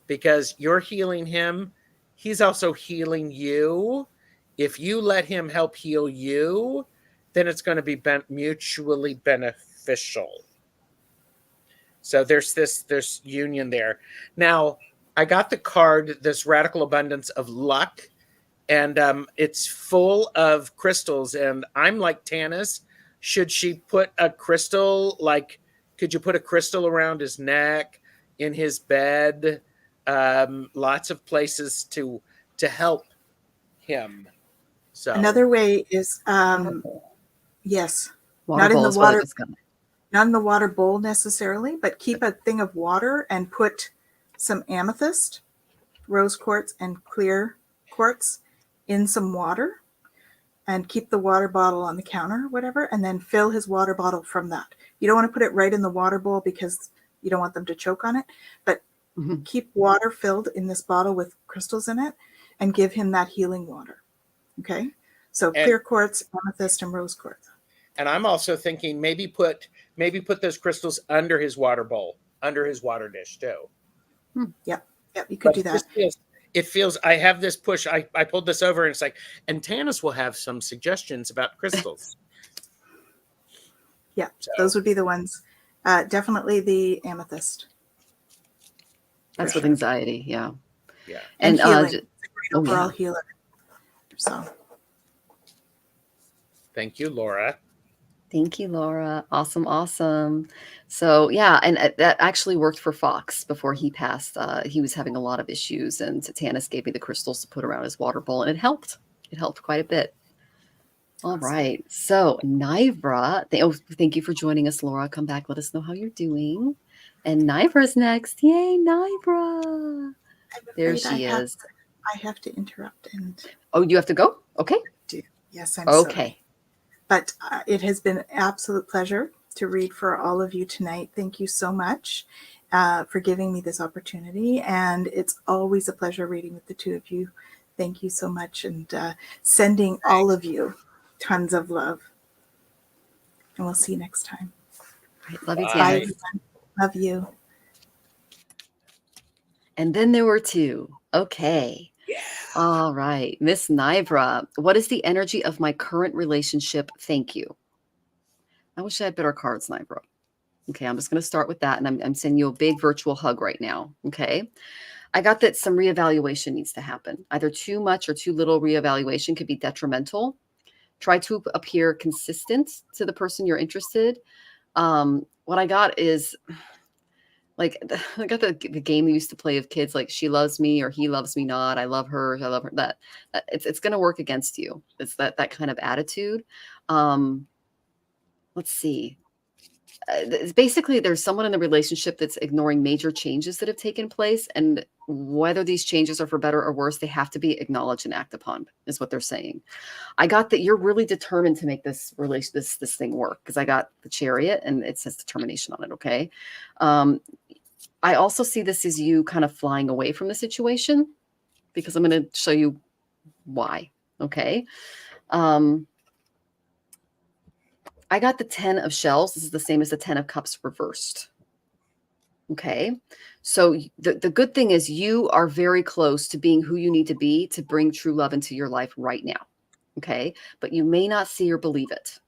C: because you're healing him. He's also healing you. If you let him help heal you, then it's going to be mutually beneficial. So there's union there. Now, I got the card, this Radical Abundance of Luck, and it's full of crystals. And I'm like, Tanys, should she put a crystal, could you put a crystal around his neck, in his bed, lots of places to help him? So
B: another way is, yes,
A: Not in
B: the water bowl necessarily, but keep a thing of water and put some amethyst, rose quartz, and clear quartz in some water, and keep the water bottle on the counter, whatever, and then fill his water bottle from that. You don't want to put it right in the water bowl because you don't want them to choke on it, but keep water filled in this bottle with crystals in it and give him that healing water. Okay, so clear quartz, amethyst, and rose quartz.
C: And I'm also thinking maybe put those crystals under his water bowl, under his water dish too.
B: Yep, you could do that.
C: It feels I have this push. I pulled this over, and it's like, and Tanys will have some suggestions about crystals.
B: Yeah, so those would be the ones. Definitely the amethyst.
A: That's with anxiety, yeah.
B: And healing. It's a great overall healer. So,
C: thank you, Laura.
A: Thank you, Laura. Awesome. So yeah, and that actually worked for Fox before he passed. He was having a lot of issues, and Tanys gave me the crystals to put around his water bowl, and it helped. It helped quite a bit. All right. So Nivra, thank you for joining us, Laura. Come back. Let us know how you're doing. And Nivra's next. Yay, Nivra. There she is.
B: I have to interrupt.
A: Oh, you have to go? Okay.
B: Yes, I'm sorry. But it has been an absolute pleasure to read for all of you tonight. Thank you so much for giving me this opportunity. And it's always a pleasure reading with the two of you. Thank you so much. And sending all of you tons of love. And we'll see you next time.
A: Right. Love you,
B: Bye, everyone. Love you.
A: And then there were two. Okay.
C: Yeah.
A: All right. Miss Nivra, what is the energy of my current relationship? Thank you. I wish I had better cards, Nivra. Okay, I'm just going to start with that, and I'm sending you a big virtual hug right now. Okay. I got that some reevaluation needs to happen. Either too much or too little reevaluation could be detrimental. Try to appear consistent to the person you're interested. What I got is, I got the game we used to play of kids, like she loves me or he loves me not. I love her. I love her. That it's going to work against you. It's that kind of attitude. Let's see. Basically, there's someone in the relationship that's ignoring major changes that have taken place, and whether these changes are for better or worse, they have to be acknowledged and acted upon, is what they're saying. I got that you're really determined to make this thing work, because I got the Chariot and it says determination on it. Okay. I also see this as you kind of flying away from the situation, because I'm going to show you why. Okay. I got the 10 of shells. This is the same as the 10 of cups reversed. Okay. So the good thing is you are very close to being who you need to be to bring true love into your life right now. Okay. But you may not see or believe it.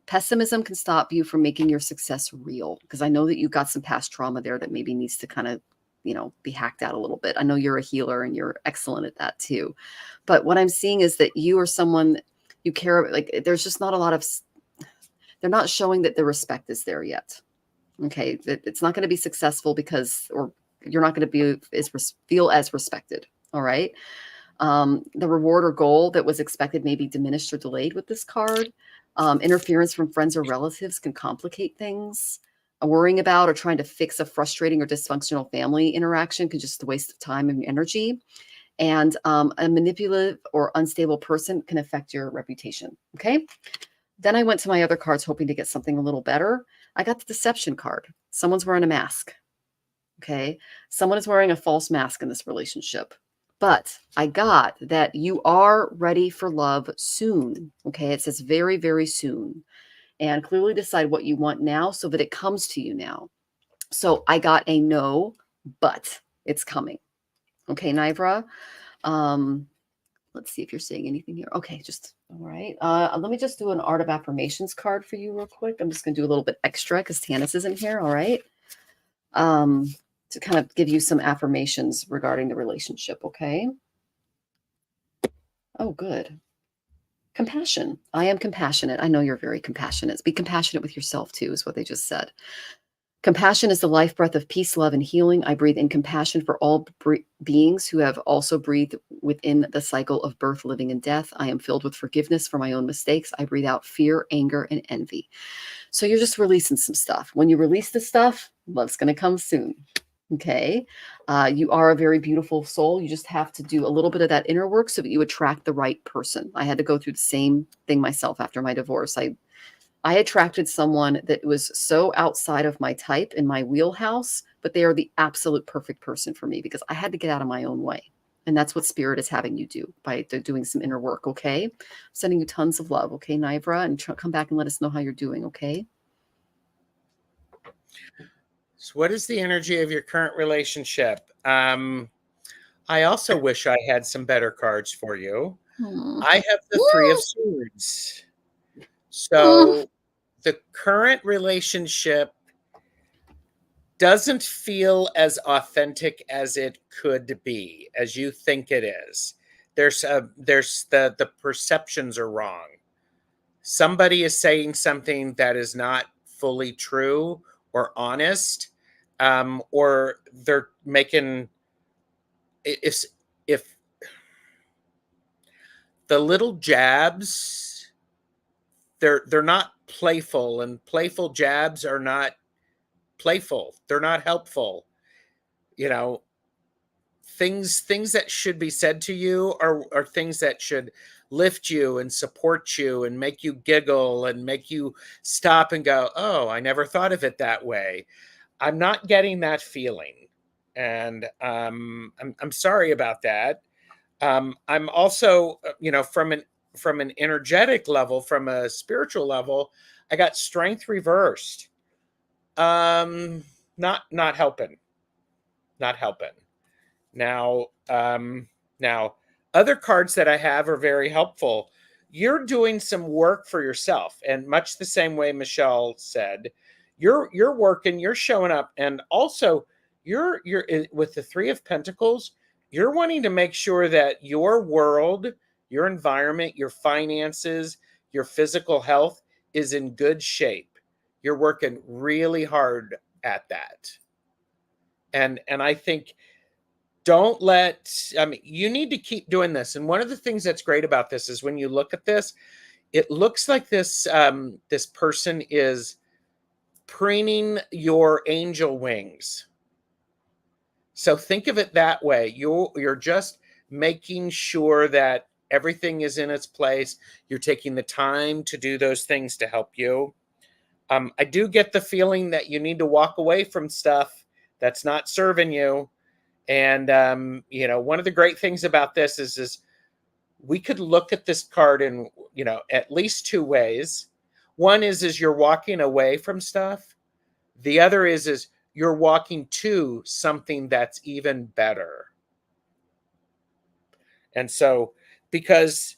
A: Pessimism can stop you from making your success real, because I know that you got some past trauma there that maybe needs to kind of, be hacked out a little bit. I know you're a healer and you're excellent at that too. But what I'm seeing is that you are someone you care, like there's just not a lot of, they're not showing that the respect is there yet. Okay. It's not going to be successful because, or you're not going to feel as respected. All right. The reward or goal that was expected may be diminished or delayed with this card. Interference from friends or relatives can complicate things. Worrying about or trying to fix a frustrating or dysfunctional family interaction can just a waste of time and energy. And a manipulative or unstable person can affect your reputation. Okay. Then I went to my other cards hoping to get something a little better. I got the deception card. Someone's wearing a mask. Okay. Someone is wearing a false mask in this relationship. But I got that you are ready for love soon. Okay. It says very, very soon. And clearly decide what you want now so that it comes to you now. So I got a no, but it's coming. Okay, Nivra. Let's see if you're saying anything here. Okay, just all right. Let me just do an Art of Affirmations card for you real quick. I'm just going to do a little bit extra because Tanys isn't here. All right. To kind of give you some affirmations regarding the relationship. Okay. Oh, good. Compassion. I am compassionate. I know you're very compassionate. Be compassionate with yourself too, is what they just said. Compassion is the life breath of peace, love, and healing. I breathe in compassion for all beings who have also breathed within the cycle of birth, living, and death. I am filled with forgiveness for my own mistakes. I breathe out fear, anger, and envy. So you're just releasing some stuff. When you release the stuff, love's going to come soon. Okay. You are a very beautiful soul. You just have to do a little bit of that inner work so that you attract the right person. I had to go through the same thing myself after my divorce. I attracted someone that was so outside of my type in my wheelhouse, but they are the absolute perfect person for me because I had to get out of my own way. And that's what spirit is having you do by doing some inner work. Okay. I'm sending you tons of love. Okay, Nivra, and come back and let us know how you're doing. Okay.
C: So what is the energy of your current relationship? I also wish I had some better cards for you. I have the Three of Swords. So the current relationship doesn't feel as authentic as it could be, as you think it is. There's the perceptions are wrong. Somebody is saying something that is not fully true or honest, or they're making if the little jabs, they're not playful, and playful jabs are not playful. They're not helpful. Things that should be said to you are things that should lift you and support you and make you giggle and make you stop and go, oh, I never thought of it that way. I'm not getting that feeling. And I'm sorry about that. I'm also, from an energetic level, from a spiritual level, I got strength reversed. Not helping. Not helping. Now, other cards that I have are very helpful. You're doing some work for yourself, and much the same way Michelle said, you're working, you're showing up, and also you're with the Three of Pentacles. You're wanting to make sure that your world, your environment, your finances, your physical health is in good shape. You're working really hard at that, and I think. You need to keep doing this. And one of the things that's great about this is when you look at this, it looks like this person is preening your angel wings. So think of it that way. You're just making sure that everything is in its place. You're taking the time to do those things to help you. I do get the feeling that you need to walk away from stuff that's not serving you. And, one of the great things about this is we could look at this card in, at least two ways. One is you're walking away from stuff. The other is you're walking to something that's even better. And so, because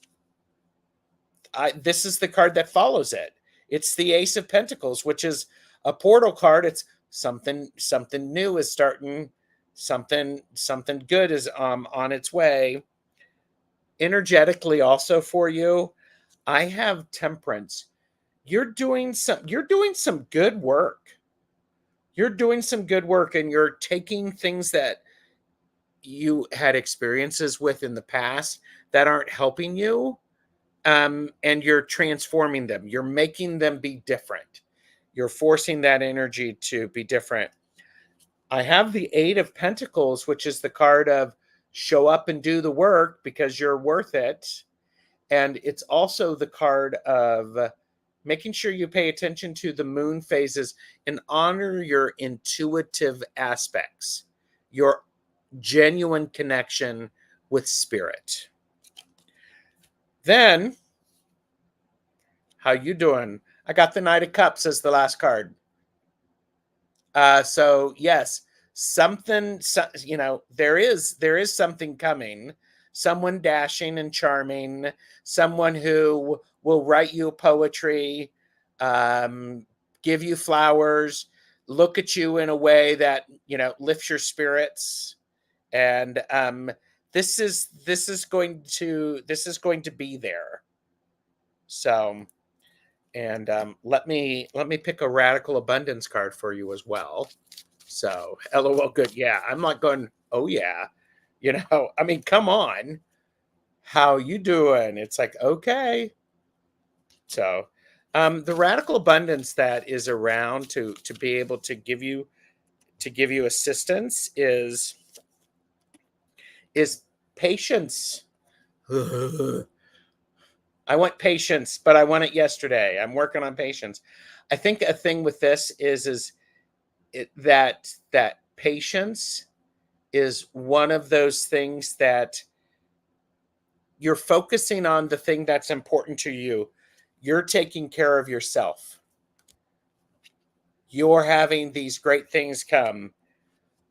C: this is the card that follows it. It's the Ace of Pentacles, which is a portal card. It's something new is starting, something good is on its way. Energetically also for you, I have Temperance. You're doing some good work. You're doing some good work, and you're taking things that you had experiences with in the past that aren't helping you, and you're transforming them. You're making them be different. You're forcing that energy to be different. I have the Eight of Pentacles, which is the card of show up and do the work because you're worth it. And it's also the card of making sure you pay attention to the moon phases and honor your intuitive aspects, your genuine connection with spirit. Then, how you doing? I got the Knight of Cups as the last card. So yes, there is something coming. Someone dashing and charming, someone who will write you poetry, give you flowers, look at you in a way that, lifts your spirits. And this is going to be there. So, and let me pick a radical abundance card for you as well. So, LOL, good. Yeah, I'm not going, oh yeah. I mean, come on. How you doing? It's like, okay. So, the radical abundance that is around to be able to give you assistance is patience. I want patience, but I want it yesterday. I'm working on patience. I think a thing with this is that patience is one of those things that you're focusing on the thing that's important to you. You're taking care of yourself. You're having these great things come.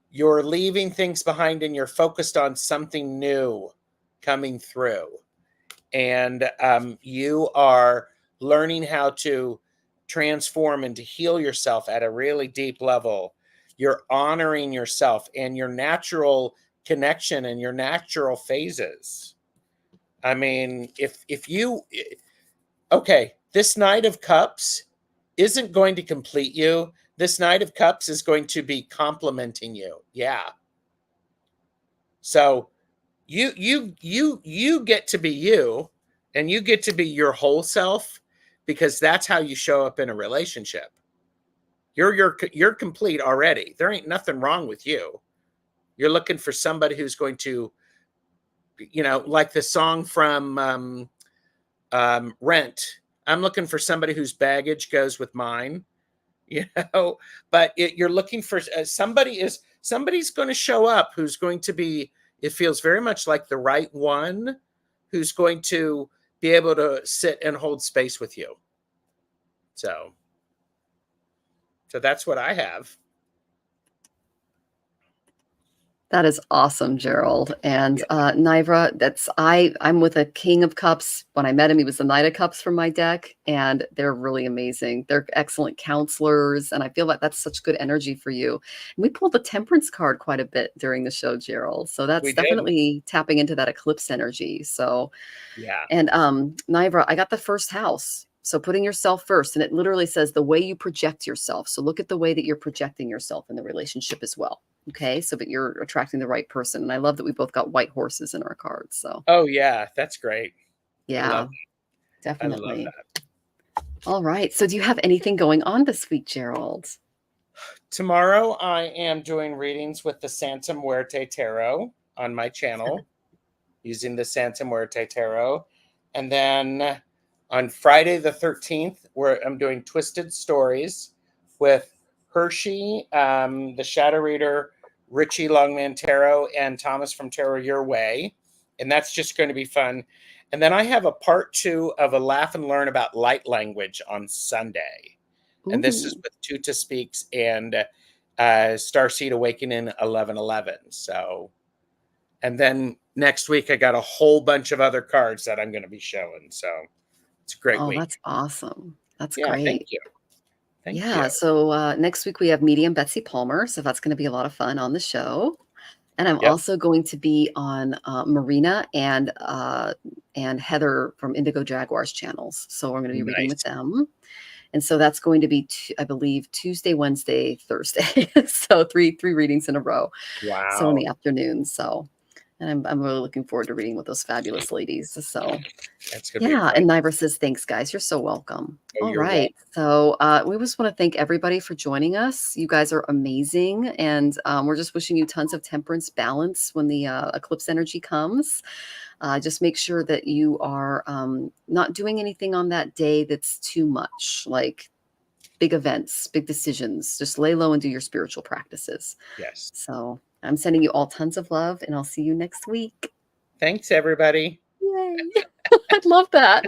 C: You're leaving things behind and you're focused on something new coming through. And you are learning how to transform and to heal yourself at a really deep level. You're honoring yourself and your natural connection and your natural phases. I mean, okay, this Knight of Cups isn't going to complete you. This Knight of Cups is going to be complementing you. Yeah. So you get to be you, and you get to be your whole self, because that's how you show up in a relationship. You're complete already. There ain't nothing wrong with you. You're looking for somebody who's going to, like the song from Rent. I'm looking for somebody whose baggage goes with mine. But you're looking for somebody's going to show up who's going to be, it feels very much like the right one, who's going to be able to sit and hold space with you. So that's what I have.
A: That is awesome, Gerald. And Nivra, I'm with a King of Cups. When I met him, he was the Knight of Cups from my deck, and they're really amazing. They're excellent counselors, and I feel like that's such good energy for you. And we pulled the Temperance card quite a bit during the show, Gerald. So that's definitely tapping into that eclipse energy. So
C: yeah.
A: And Nivra, I got the first house. So putting yourself first, and it literally says the way you project yourself. So look at the way that you're projecting yourself in the relationship as well. Okay, so that you're attracting the right person. And I love that we both got white horses in our cards. So
C: oh yeah, that's great.
A: Yeah, definitely.
C: I love that.
A: All right. So do you have anything going on this week, Gerald?
C: Tomorrow I am doing readings with the Santa Muerte Tarot on my channel, using the Santa Muerte Tarot. And then on Friday the 13th, where I'm doing Twisted Stories with Hershey, the Shadow Reader, Richie Longman Tarot, and Thomas from Tarot Your Way. And that's just going to be fun. And then I have a part 2 of a Laugh and Learn About Light Language on Sunday. Ooh. And this is with Tuta Speaks and Starseed Awakening 1111. So, and then next week I got a whole bunch of other cards that I'm going to be showing. So it's a great week.
A: Oh, that's awesome. That's
C: Yeah, thank
A: great.
C: you. Thank
A: Yeah.
C: you.
A: So next week we have medium Betsy Palmer. So that's going to be a lot of fun on the show. And I'm
C: Yep.
A: also going to be on Marina and Heather from Indigo Jaguars channels. So we're going to be reading with
C: Nice.
A: them. And so that's going to be, I believe, Tuesday, Wednesday, Thursday. So three readings in a row. So in
C: Wow.
A: the afternoon. So, and I'm really looking forward to reading with those fabulous ladies. So
C: That's going to be
A: yeah.
C: fun.
A: And Nivra says, thanks, guys. You're so welcome.
C: Oh,
A: All
C: you're welcome.
A: right. So we just want to thank everybody for joining us. You guys are amazing. And we're just wishing you tons of temperance balance when the eclipse energy comes. Just make sure that you are not doing anything on that day that's too much, like big events, big decisions. Just lay low and do your spiritual practices.
C: Yes.
A: So I'm sending you all tons of love, and I'll see you next week.
C: Thanks, everybody.
A: Yay. I love that.